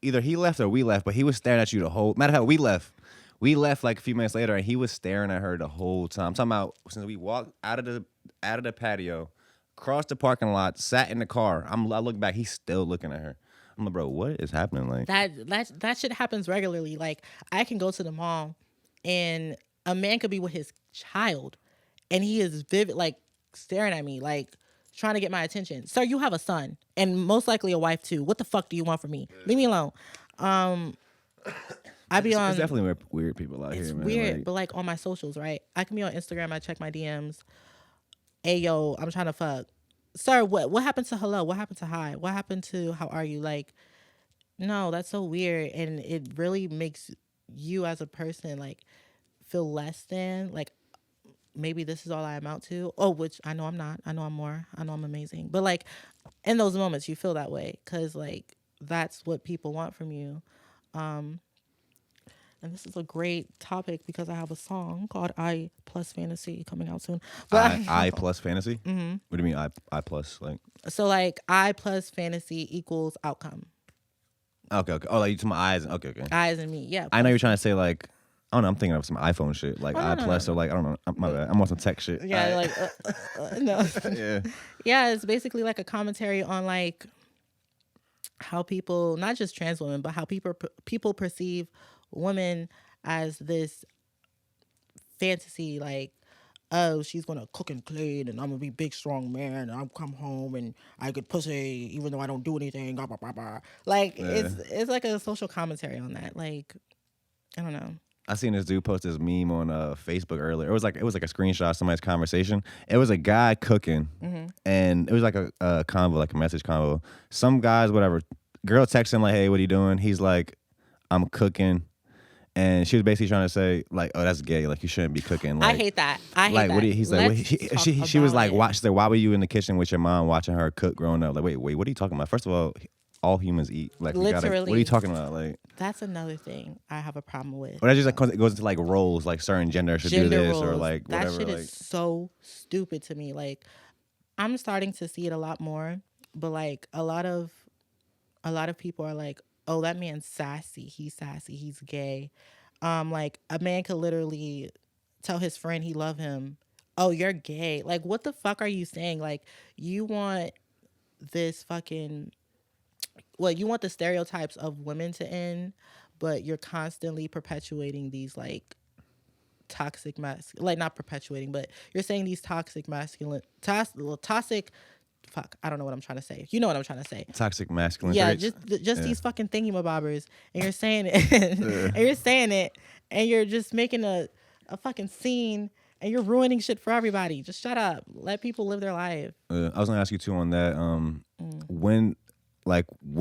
either he left or we left, but he was staring at you the whole. Matter of fact, we left. We left like a few minutes later, and he was staring at her the whole time. I'm talking about since we walked out of the patio, crossed the parking lot, sat in the car. I look back, he's still looking at her. I'm like, bro, what is happening? Like that shit happens regularly. Like, I can go to the mall, and a man could be with his child, and he is vivid, like staring at me, like trying to get my attention. Sir, you have a son, and most likely a wife too. What the fuck do you want from me? Leave me alone. It's definitely weird people out here, man. It's weird, but like on my socials, right? I can be on Instagram. I check my DMs. Hey, yo, I'm trying to fuck. Sir, what happened to hello? What happened to hi? What happened to how are you? Like, no, that's so weird, and it really makes you as a person like feel less than, like maybe this is all I amount to. Oh, which I know I'm not. I know I'm more. I know I'm amazing. But like in those moments, you feel that way because like that's what people want from you. And this is a great topic because I have a song called I Plus Fantasy coming out soon. But I plus fantasy. Mm-hmm. What do you mean I plus like? so like I plus fantasy equals outcome. Okay. Oh, like you to my eyes. Okay. Eyes and me. Yeah. I know you're trying to say like. I don't know. I'm thinking of some iPhone shit, like Oh, no, plus, no. or like I don't know. My bad. I'm on some tech shit. Yeah. All right. Like no. Yeah. Yeah. It's basically like a commentary on like how people, not just trans women, but how people perceive women as this fantasy, like, oh, she's gonna cook and clean, and I'm gonna be big, strong man, and I'll come home and I get pussy even though I don't do anything. Blah, blah, blah, blah. Like it's like a social commentary on that. Like, I don't know. I seen this dude post this meme on Facebook earlier. It was like a screenshot of somebody's conversation. It was a guy cooking, and it was like a convo, like a message convo. Some guys, whatever, girl texts him like, "Hey, what are you doing?" He's like, "I'm cooking," and she was basically trying to say like, "Oh, that's gay. Like you shouldn't be cooking." Like, I hate that. I hate like that. what? He's like, she was like, "Watch that. Why were you in the kitchen with your mom watching her cook growing up?" Like, wait, what are you talking about? First of all, all humans eat. Like, Literally. what are you talking about? Like, that's another thing I have a problem with. Or that just like it goes into like roles, like certain gender should do this roles. Or like whatever. That shit like, is so stupid to me. Like, I'm starting to see it a lot more, but like a lot of people are like, oh, that man's sassy. He's sassy. He's gay. Like a man could literally tell his friend he love him. Oh, you're gay. Like, what the fuck are you saying? Like, you want this fucking. Well, you want the stereotypes of women to end, but you're constantly perpetuating these like toxic like not perpetuating, but you're saying these toxic masculine toxic. Fuck, I don't know what I'm trying to say. You know what I'm trying to say. Toxic masculine. Yeah, traits. just these fucking thingy-mabobbers, and you're saying it, and you're saying it, and you're just making a fucking scene, and you're ruining shit for everybody. Just shut up. Let people live their life. I was gonna ask you too on that. When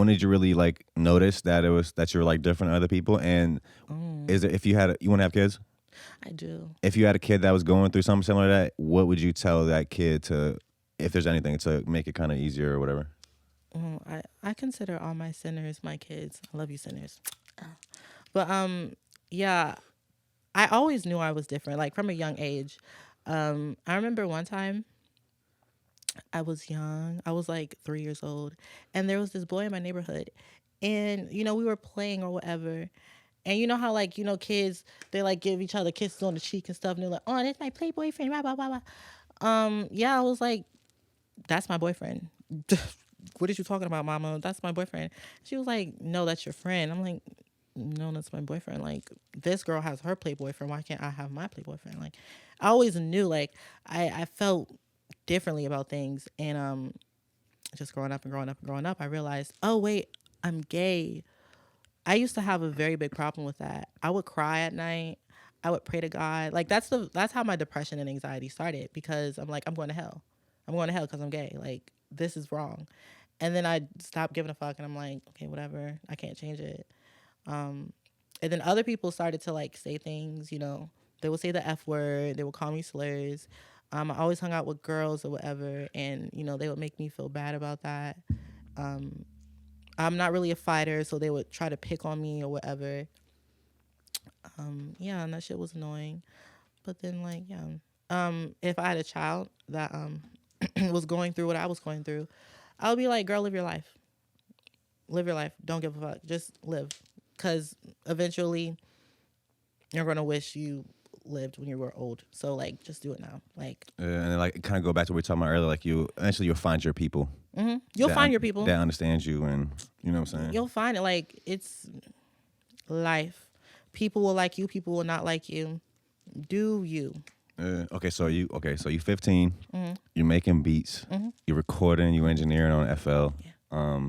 did you really like notice that you were like different than other people? And is it if you want to have kids? I do. If you had a kid that was going through something similar to that, what would you tell that kid to, if there's anything, to make it kind of easier or whatever? I consider all my sinners my kids. I love you, sinners. But yeah, I always knew I was different, like from a young age. I remember one time I was young. I was like 3 years old. And there was this boy in my neighborhood. And, you know, we were playing or whatever. And you know how, like, you know, kids, they, like, give each other kisses on the cheek and stuff. And they're like, oh, that's my play boyfriend, blah, blah, blah, blah. Yeah, I was like, that's my boyfriend. What are you talking about, mama? That's my boyfriend. She was like, no, that's your friend. I'm like, no, that's my boyfriend. Like, this girl has her play boyfriend. Why can't I have my play boyfriend? Like, I always knew, like, I felt differently about things, and just growing up, I realized, oh wait, I'm gay. I used to have a very big problem with that. I would cry at night. I would pray to God. Like that's how my depression and anxiety started, because I'm like, I'm going to hell because I'm gay. Like, this is wrong. And then I stopped giving a fuck, and I'm like, okay, whatever, I can't change it. And then other people started to like say things, you know, they would say the F word, they would call me slurs. I always hung out with girls or whatever, and, you know, they would make me feel bad about that. I'm not really a fighter, so they would try to pick on me or whatever. Yeah, and that shit was annoying. But then, like, yeah, if I had a child that was going through what I was going through, I would be like, girl, live your life. Live your life. Don't give a fuck. Just live. Because eventually you're going to wish you lived when you were old. So like, just do it now. Like, and then, like, kind of go back to what we were talking about earlier. Like, eventually you'll find your people. Mm-hmm. You'll find your people that understands you, and you know what I'm saying. You'll find it. Like, it's life. People will like you. People will not like you. Do you? Okay, so you 15. Mm-hmm. You're making beats. Mm-hmm. You're recording. You engineering on FL. Yeah.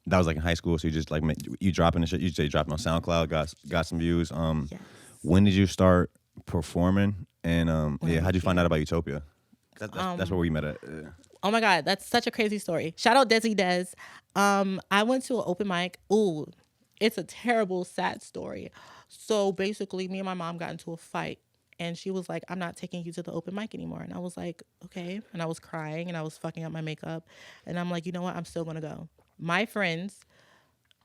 That was like in high school. So you just like you dropping the shit. You say dropping on SoundCloud. Got some views. Yes. When did you start performing? And how'd you find out about Utopia? That's where we met at. Oh my God, that's such a crazy story. Shout out Desi Des. I went to an open mic. Ooh, it's a terrible, sad story. So basically, me and my mom got into a fight. And she was like, I'm not taking you to the open mic anymore. And I was like, okay. And I was crying and I was fucking up my makeup. And I'm like, you know what? I'm still going to go. My friends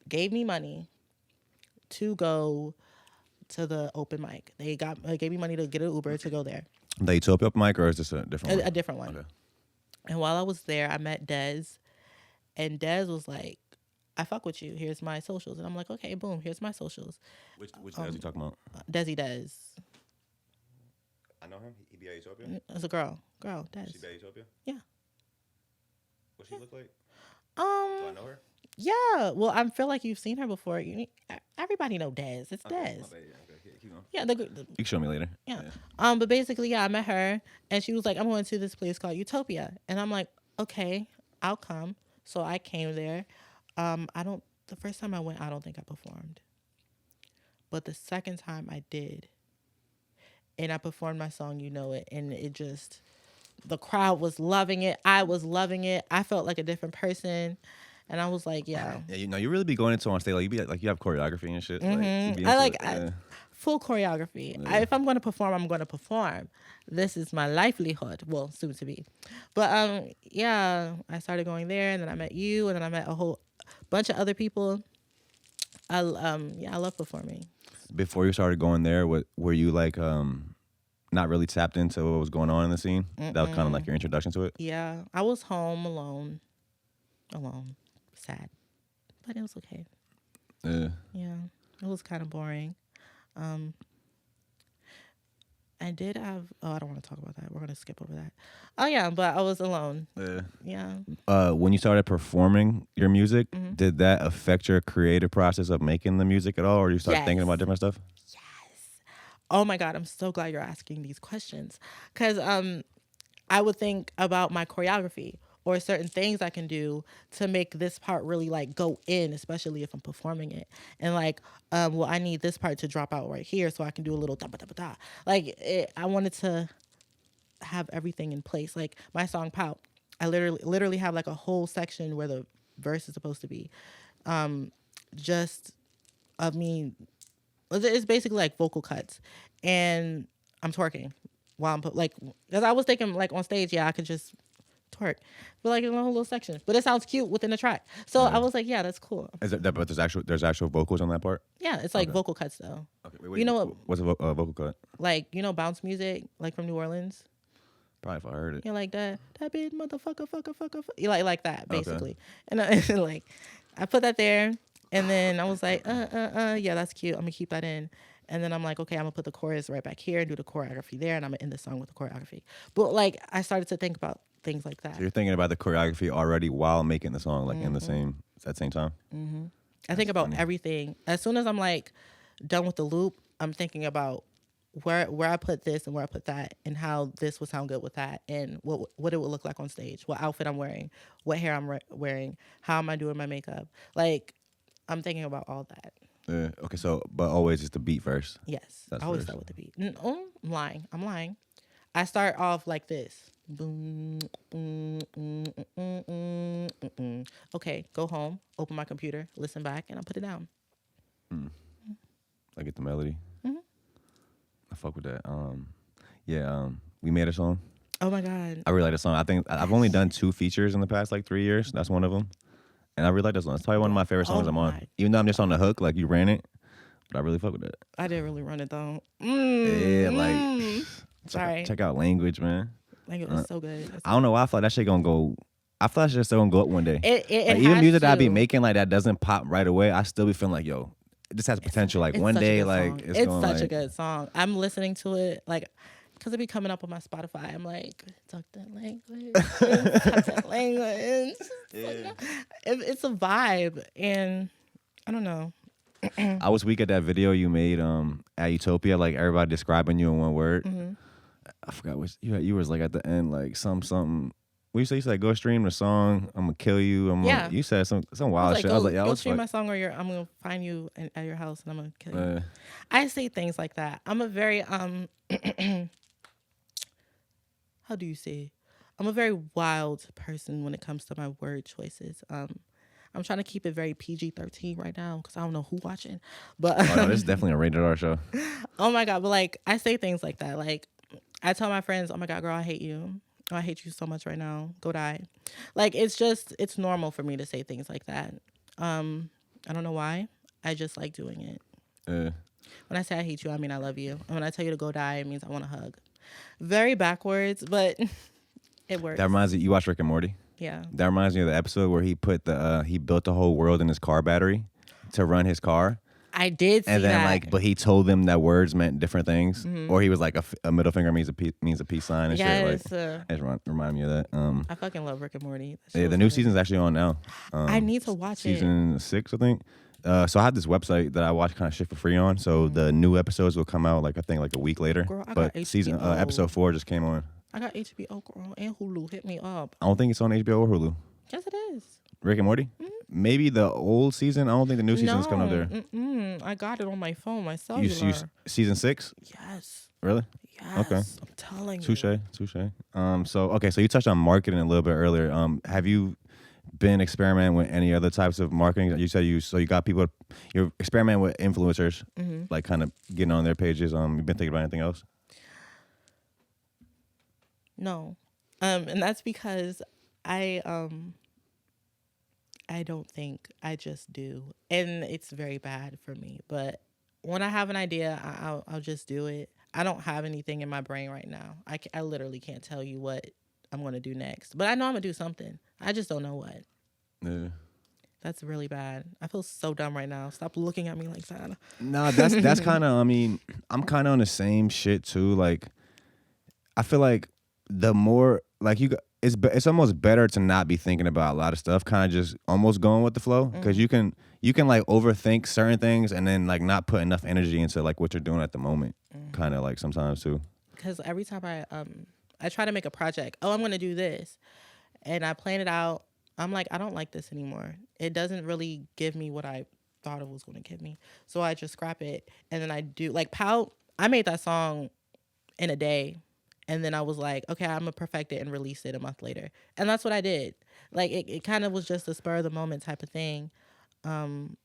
gave me money to go to the open mic. They gave me money to get an Uber to go there. The Utopia open mic, or is this a different one? A different one. Okay. And while I was there, I met Dez. And Dez was like, I fuck with you. Here's my socials. And I'm like, okay, boom, here's my socials. Which Dez you talking about? Desi Dez. I know him. He be at Utopia? It's a girl. Girl, Dez. She be at Utopia? Yeah. What she look like? Do I know her? Yeah. Well, I feel like you've seen her before. Everybody know Dez. It's Dez. Okay, keep going. Yeah, you can show me later. Yeah. But basically, yeah, I met her, and she was like, "I'm going to this place called Utopia," and I'm like, "Okay, I'll come." So I came there. The first time I went, I don't think I performed, but the second time I did, and I performed my song, "You Know It," and it just, the crowd was loving it. I was loving it. I felt like a different person. And I was like, yeah. Yeah, you really be going into on stage, like you be like you have choreography and shit. Full choreography. Yeah. If I'm going to perform, I'm going to perform. This is my livelihood. Well, soon to be. But yeah, I started going there, and then I met you, and then I met a whole bunch of other people. I love performing. Before you started going there, were you like not really tapped into what was going on in the scene? Mm-mm. That was kind of like your introduction to it? Yeah, I was home alone, sad, but it was okay. Yeah, it was kind of boring. I did have. Oh, I don't want to talk about that. We're gonna skip over that. Oh yeah, but I was alone. Yeah. When you started performing your music, did that affect your creative process of making the music at all, or you start thinking about different stuff? Yes. Oh my God, I'm so glad you're asking these questions, because I would think about my choreography or certain things I can do to make this part really like go in, especially if I'm performing it. And like, I need this part to drop out right here so I can do a little da da da da. Like, I wanted to have everything in place. Like my song "Pout," I literally have like a whole section where the verse is supposed to be, just of me. It's basically like vocal cuts, and I'm twerking while I'm because I was thinking like on stage, yeah, I could just twerk, but like in a whole little section. But it sounds cute within the track, so I was like, yeah, that's cool. But there's actual vocals on that part? Yeah, it's like vocal cuts though. Okay, wait, you know what's a vocal cut? Like bounce music, like from New Orleans. Probably if I heard it. You're like that big motherfucker, fucker. You like that basically, okay. And like I put that there, and then I was like, yeah, that's cute. I'm gonna keep that in. And then I'm like, okay, I'm gonna put the chorus right back here and do the choreography there, and I'm gonna end the song with the choreography. But like, I started to think about things like that. So you're thinking about the choreography already while making the song, like in the same time. Mm-hmm. I think about everything. As soon as I'm like done with the loop, I'm thinking about where I put this and where I put that, and how this would sound good with that, and what it would look like on stage, what outfit I'm wearing, what hair I'm wearing, how am I doing my makeup. Like, I'm thinking about all that. Okay, so but always just the beat first. Yes, I always start with the beat. I'm lying. I start off like this. Boom, Okay, go home, open my computer, listen back, and I'll put it down. I get the melody. I fuck with that. We made a song. Oh my God, I really like the song. I think I've only done 2 features in the past like 3 years. That's one of them. And I really like this one. It's probably one of my favorite songs I'm on. Even though I'm just on the hook, like you ran it, but I really fuck with it. I didn't really run it though. Yeah, like check out Language, man. Language is so good. I don't know why I feel like that shit gonna go. I feel like that shit's still gonna go up one day. It like, even music that I be making like that doesn't pop right away. I still be feeling like, yo, it just has potential. Like one day, like it's such a good song. I'm listening to it like. Because it be coming up on my Spotify. I'm like, talk that language. Talk that language. Yeah. It's a vibe. And I don't know. I was weak at that video you made at Utopia, like everybody describing you in one word. Mm-hmm. I forgot what you was like at the end, like something. What you say? You said, go stream the song. I'm going to kill you. You said some wild shit. I was like, go stream my song, or I'm going to find you at your house and I'm going to kill you. I say things like that. I'm a very... how do you say? I'm a very wild person when it comes to my word choices. I'm I'm trying to keep it very PG-13 right now because I don't know who watching. But Oh no, this is definitely a rated R show. oh my God. But like, I say things like that. Like, I tell my friends, oh my God, girl, I hate you. Oh, I hate you so much right now. Go die. Like, it's normal for me to say things like that. I don't know why. I just like doing it. When I say I hate you, I mean I love you. And when I tell you to go die, it means I want a hug. Very backwards, but it works. That reminds me, you watch Rick and Morty? Yeah. That reminds me of the episode where he put he built the whole world in his car battery to run his car. I did see that. And then but he told them that words meant different things, or he was like a middle finger means a peace sign and shit. Like, it reminded me of that. I fucking love Rick and Morty. Yeah, the new season's actually on now. I need to watch season 6, I think. So I have this website that I watch kind of shit for free on. So the new episodes will come out I think a week later. Girl, I but got season episode 4 just came on. I got HBO, girl, and Hulu. Hit me up. I don't think it's on HBO or Hulu. Yes, it is. Rick and Morty? Mm-hmm. Maybe the old season. I don't think the new season's coming up there. I got it on my phone, my cellular. You season 6? Yes. Really? Yes. Okay. I'm telling you. Touche. So you touched on marketing a little bit earlier. Have you been experimenting with any other types of marketing? You said you got people. You're experimenting with influencers, like kind of getting on their pages. You've been thinking about anything else? No, and that's because I don't think, I just do, and it's very bad for me. But when I have an idea, I'll just do it. I don't have anything in my brain right now. I literally can't tell you what I'm going to do next, but I know I'm going to do something. I just don't know what. Yeah. That's really bad. I feel so dumb right now. Stop looking at me like that. No, that's kind of, I mean, I'm kind of on the same shit too. Like, I feel like the more, like, it's almost better to not be thinking about a lot of stuff, kind of just almost going with the flow, because you can like overthink certain things and then like not put enough energy into like what you're doing at the moment, kind of like sometimes too. Because every time I try to make a project, I'm going to do this, and I plan it out, I'm like, I don't like this anymore. It doesn't really give me what I thought it was going to give me. So I just scrap it. And then I do, like, Pout, I made that song in a day. And then I was like, okay, I'm going to perfect it and release it a month later. And that's what I did. Like, it kind of was just a spur of the moment type of thing. And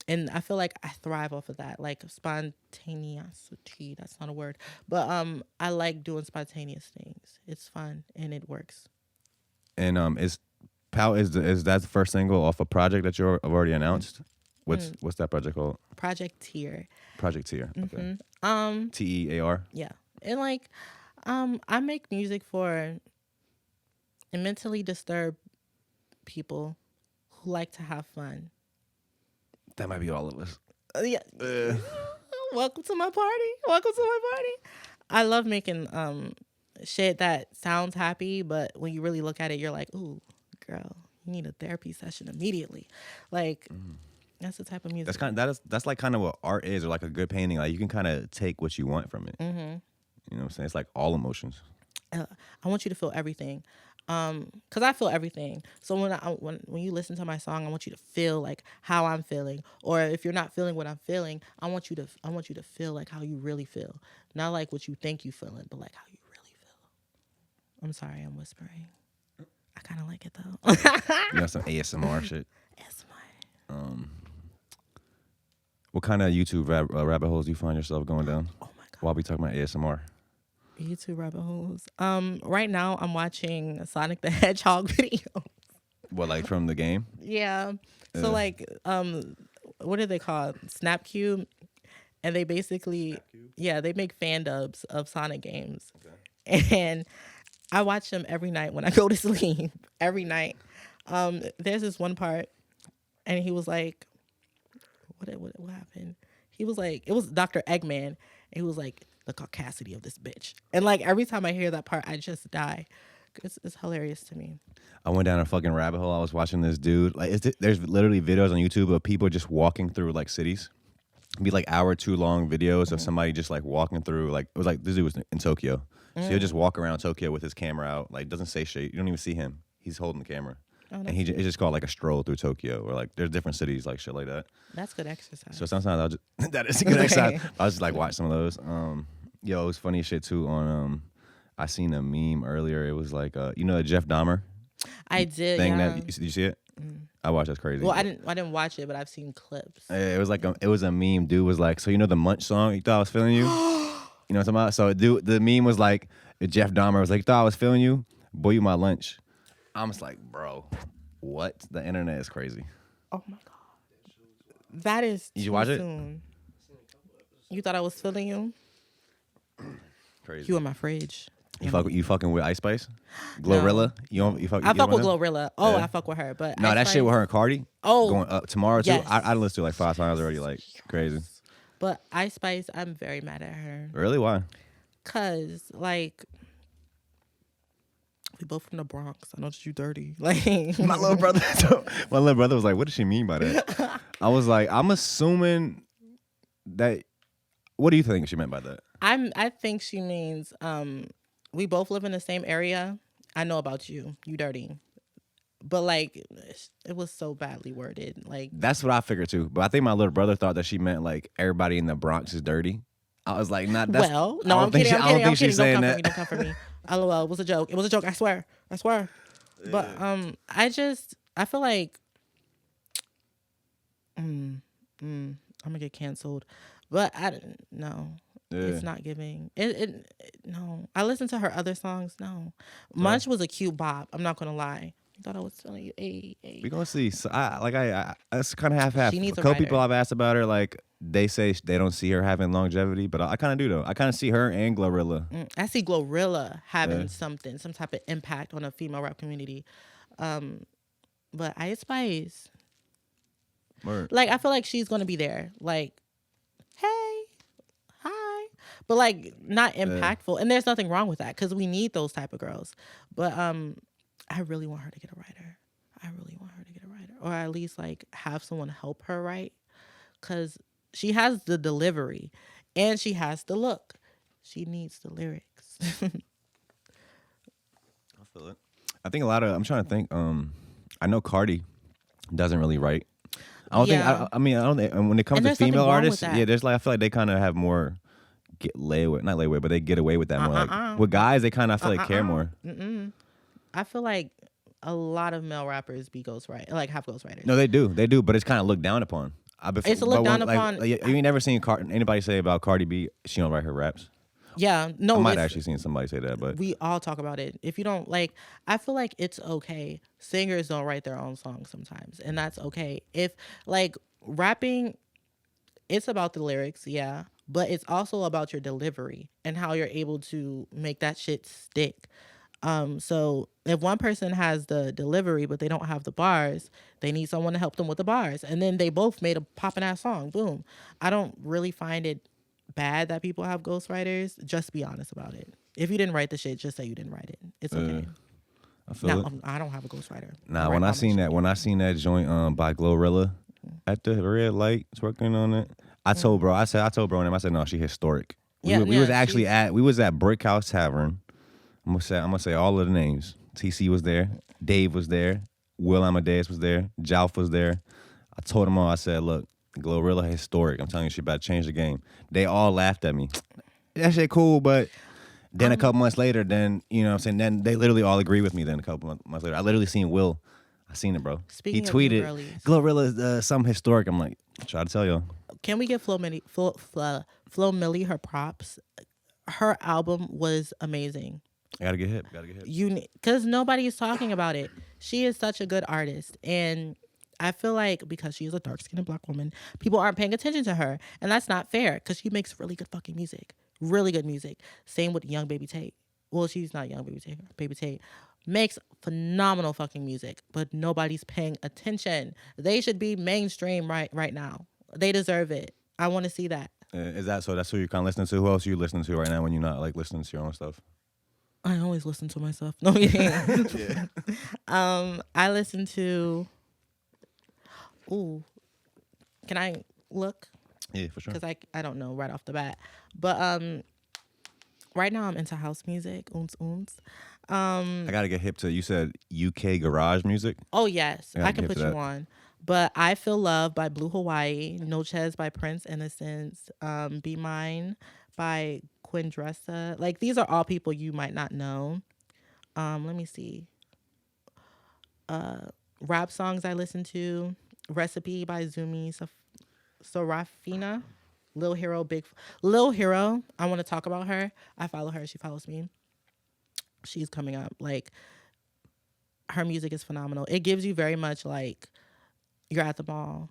I feel like I thrive off of that. Like, spontaneity, that's not a word. But I like doing spontaneous things. It's fun and it works. And Pout is that the first single off a project that you've already announced? What's that project called? Project Tear. Okay. TEAR. Yeah. And like, I make music for mentally disturbed people who like to have fun. That might be all of us. Yeah. Welcome to my party. I love making shit that sounds happy, but when you really look at it, you're like, ooh, girl, you need a therapy session immediately. Like, that's the type of music. That's like kind of what art is, or like a good painting. Like, you can kind of take what you want from it. Mm-hmm. You know what I'm saying? It's like all emotions. I want you to feel everything, because I feel everything. So when you listen to my song, I want you to feel like how I'm feeling. Or if you're not feeling what I'm feeling, I want you to feel like how you really feel, not like what you think you feeling, but like how you really feel. I'm sorry, I'm whispering. I kind of like it though. You got some ASMR shit. ASMR. What kind of YouTube rabbit holes do you find yourself going down? Oh my God. While we talk about ASMR. YouTube rabbit holes. Right now I'm watching Sonic the Hedgehog videos. What, like from the game? Yeah. So like, what are they called? Snapcube. And they basically, they make fan dubs of Sonic games. Okay. And I watch them every night when I go to sleep. Every night. There's this one part, and he was like, what happened? He was like, it was Dr. Eggman. And he was like, the caucasity of this bitch. And like every time I hear that part, I just die. It's hilarious to me. I went down a fucking rabbit hole. I was watching this dude. Like, there's literally videos on YouTube of people just walking through like cities. It'd be like hour or two long videos of somebody just like walking through. Like, it was like this dude was in Tokyo. So he'll just walk around Tokyo with his camera out. Like, doesn't say shit. You don't even see him. He's holding the camera. And it's just called like a stroll through Tokyo, or like there's different cities, like shit like that. That's good exercise. So sometimes I'll just that is a good exercise. I'll just like watch some of those. It was funny as shit too on I seen a meme earlier. It was like the Jeff Dahmer I did thing yeah. that did you see it? I watched. That's crazy. Well, I didn't watch it, but I've seen clips. It was like it was a meme. Dude was like, so you know the Munch song? You thought I was feeling you? You know what I'm talking about? So the meme was like, Jeff Dahmer was like, you thought I was feeling you? Boy, you my lunch. I'm just like, bro, what? The internet is crazy. Oh my god, that is Did you too watch it? soon. You thought I was feeling you? Crazy. You in my fridge. You fucking with Ice Spice? Glorilla? No. You fuck I fuck with with her? Glorilla. Oh, Yeah. I fuck with her. But No, Ice that shit Spice- with her and Cardi. Oh, Going up tomorrow too. yes. I listened to it like 5 times already. Like crazy. But Ice Spice, I'm very mad at her. Really? Why? Cause like we both from the Bronx. I know that you dirty. Like My little brother was like, "What does she mean by that?" I was like, "I'm assuming that." What do you think she meant by that? I think she means we both live in the same area. I know about you. You dirty. But like it was so badly worded. Like That's what I figured too. But I think my little brother thought that she meant like everybody in the Bronx is dirty. I was like, "Not that's." well, no, I'm kidding. I'm kidding. Don't come for me. Don't come for me. LOL. It was a joke. It was a joke. I swear. But I feel like I'm gonna get canceled. But I didn't know. Yeah. It's not giving. No. I listened to her other songs. No. Munch was a cute bop. I'm not gonna lie. I thought I was telling you. We gonna see. So I it's kind of half. She needs A a couple writer. people I've asked about her, like they say they don't see her having longevity, but I kind of do though. I kind of see her and Glorilla. I see Glorilla having some type of impact on a female rap community. But Ice Spice, Word. like I feel like she's gonna be there. Like, hey, hi, but like not impactful. And there's nothing wrong with that because we need those type of girls. But I really want her to get a writer. Or at least like have someone help her write, because she has the delivery and she has the look. She needs the lyrics. I feel it. I think a lot of. I'm trying to think. I know Cardi doesn't really write. I don't think. I mean, I don't think. And when it comes And to there's nothing female wrong with artists, that. yeah, there's like I feel like they kind of have more not lay away, but they get away with that more. Like with guys, they kind of I feel like care more. I feel like a lot of male rappers be ghostwriter, like have ghostwriters. No, they do, but it's kind of looked down upon. It's looked down upon. Like, you ain't never seen anybody say about Cardi B she don't write her raps. Yeah, no. I might actually seen somebody say that, but we all talk about it. If you don't like, I feel like it's okay. Singers don't write their own songs sometimes, and that's okay. If like rapping, it's about the lyrics, yeah, but it's also about your delivery and how you're able to make that shit stick. So if one person has the delivery but they don't have the bars, they need someone to help them with the bars, and then they both made a poppin' ass song. Boom. I don't really find it bad that people have ghostwriters. Just be honest about it. If you didn't write the shit, just say you didn't write it. It's okay. I feel it. I don't have a ghostwriter. Nah, when I seen that joint by Glorilla at the red light, working on it, I told bro and him, I said no, she historic. We was actually we was at Brick House Tavern. I'm gonna say all of the names. TC was there, Dave was there, Will Amadeus was there, Jalf was there. I told them all. I said, look, Glorilla historic. I'm telling you, she about to change the game. They all laughed at me. That shit cool, but then a couple months later, then you know what I'm saying. Then they literally all agree with me. Then a couple months later, I literally seen Will. I seen it, bro. Speaking he of tweeted, new girlies. Glorilla something historic. I'm like, try to tell y'all. Can we give Flo Milli her props? Her album was amazing. I gotta get hip. Because nobody is talking about it. She is such a good artist, and I feel like because she is a dark-skinned Black woman, people aren't paying attention to her, and that's not fair. Because she makes really good fucking music, really good music. Same with Young Baby Tate. Well, she's not Young Baby Tate. Baby Tate makes phenomenal fucking music, but nobody's paying attention. They should be mainstream right now. They deserve it. I want to see that. Is that so? That's who you're kind of listening to. Who else are you listening to right now when you're not like listening to your own stuff? I always listen to myself. No, yeah. I listen to. Ooh, can I look? Yeah, for sure. Because I don't know right off the bat, but right now I'm into house music. I gotta get hip to. You said UK garage music. Oh yes, I can put you that. on. But I Feel Love by Blue Hawaii, No Ches by Prince Innocence, Be Mine by Quindressa. Like these are all people you might not know. Let me see. Rap songs I listen to. Recipe by Zumi Sarafina. Lil Hero. I want to talk about her. I follow her. She follows me. She's coming up. Like, her music is phenomenal. It gives you very much like you're at the mall.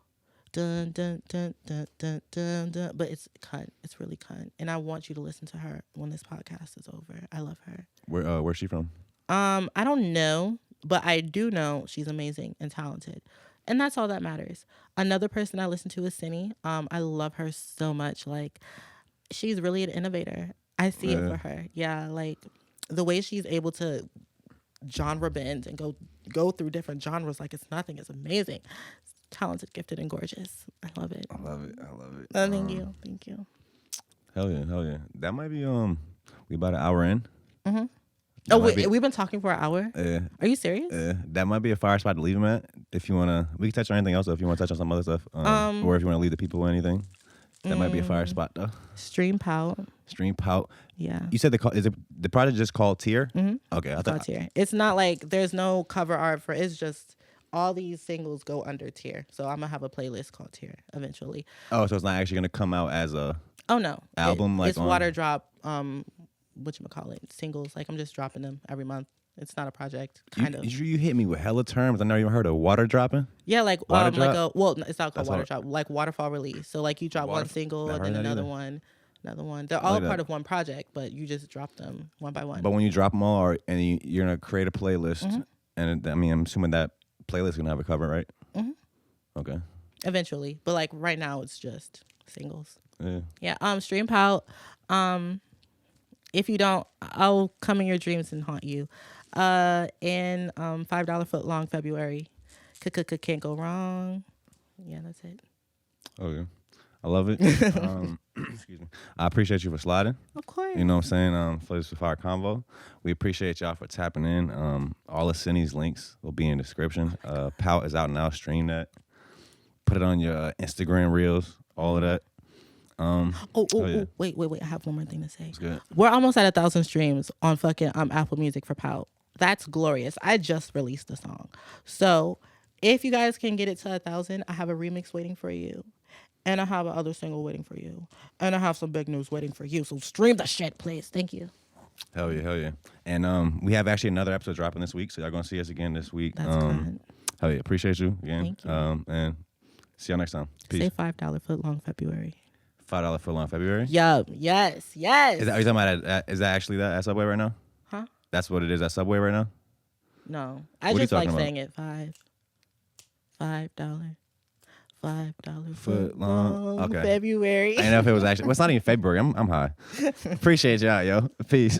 Dun, dun, dun, dun, dun, dun, dun. But it's cunt. It's really cunt. And I want you to listen to her when this podcast is over. I love her. Where's she from? I don't know, but I do know she's amazing and talented. And that's all that matters. Another person I listen to is SiNNY. I love her so much. Like, she's really an innovator. I see it for her. Yeah, like the way she's able to genre bend and go through different genres like it's nothing. It's amazing. It's talented, gifted, and gorgeous. I love it. I love it. Thank you. Hell yeah. That might be we about an hour in. Mm-hmm. Oh wait, we've been talking for an hour? Yeah. Are you serious? That might be a fire spot to leave them at. If you wanna, we can touch on anything else. If you want to touch on some other stuff, or if you want to leave the people with anything, that might be a fire spot though. Stream Pout. Yeah. You said is it the project just called Tier? Mm-hmm. Okay, I thought Tier. It's not like there's no cover art for. It's just all these singles go under Tier. So I'm gonna have a playlist called Tier eventually. Oh, so it's not actually gonna come out as a. Oh no. Album it's water drop. Whatchamacallit, singles. Like, I'm just dropping them every month. It's not a project, kind of. You hit me with hella terms. I never even heard of water dropping. Yeah, like water drop? it's not called water drop. Like waterfall release. So like you drop one single and then another one. They're all part of one project, but you just drop them one by one. But when you drop them all, and you're gonna create a playlist, and I mean, I'm assuming that playlist is gonna have a cover, right? Mm-hmm. Okay. Eventually, but like right now, it's just singles. Yeah. Yeah. Stream Pout. If you don't, I'll come in your dreams and haunt you. And $5 foot long February. Can't go wrong. Yeah, that's it. Okay. I love it. Excuse me. I appreciate you for sliding. Of course. You know what I'm saying? For this fire convo. We appreciate y'all for tapping in. All of SiNNY's links will be in the description. Pout is out now. Stream that. Put it on your Instagram reels. All of that. Wait. I have one more thing to say. Good. We're almost at 1,000 streams on fucking Apple Music for Pout. That's glorious. I just released the song. So if you guys can get it to 1,000, I have a remix waiting for you. And I have another single waiting for you. And I have some big news waiting for you. So stream the shit, please. Thank you. Hell yeah. And we have actually another episode dropping this week. So y'all going to see us again this week. That's good. Hell yeah. Appreciate you again. Thank you. And see y'all next time. Peace. Say $5 foot long February. $5 foot long February? Yup. Yes. Are you talking about is that actually that at Subway right now? Huh? That's what it is at Subway right now? No. I just like saying it. $5. $5 foot long. Okay. February. I didn't know if it was actually. Well, it's not even February. I'm high. Appreciate y'all, yo. Peace.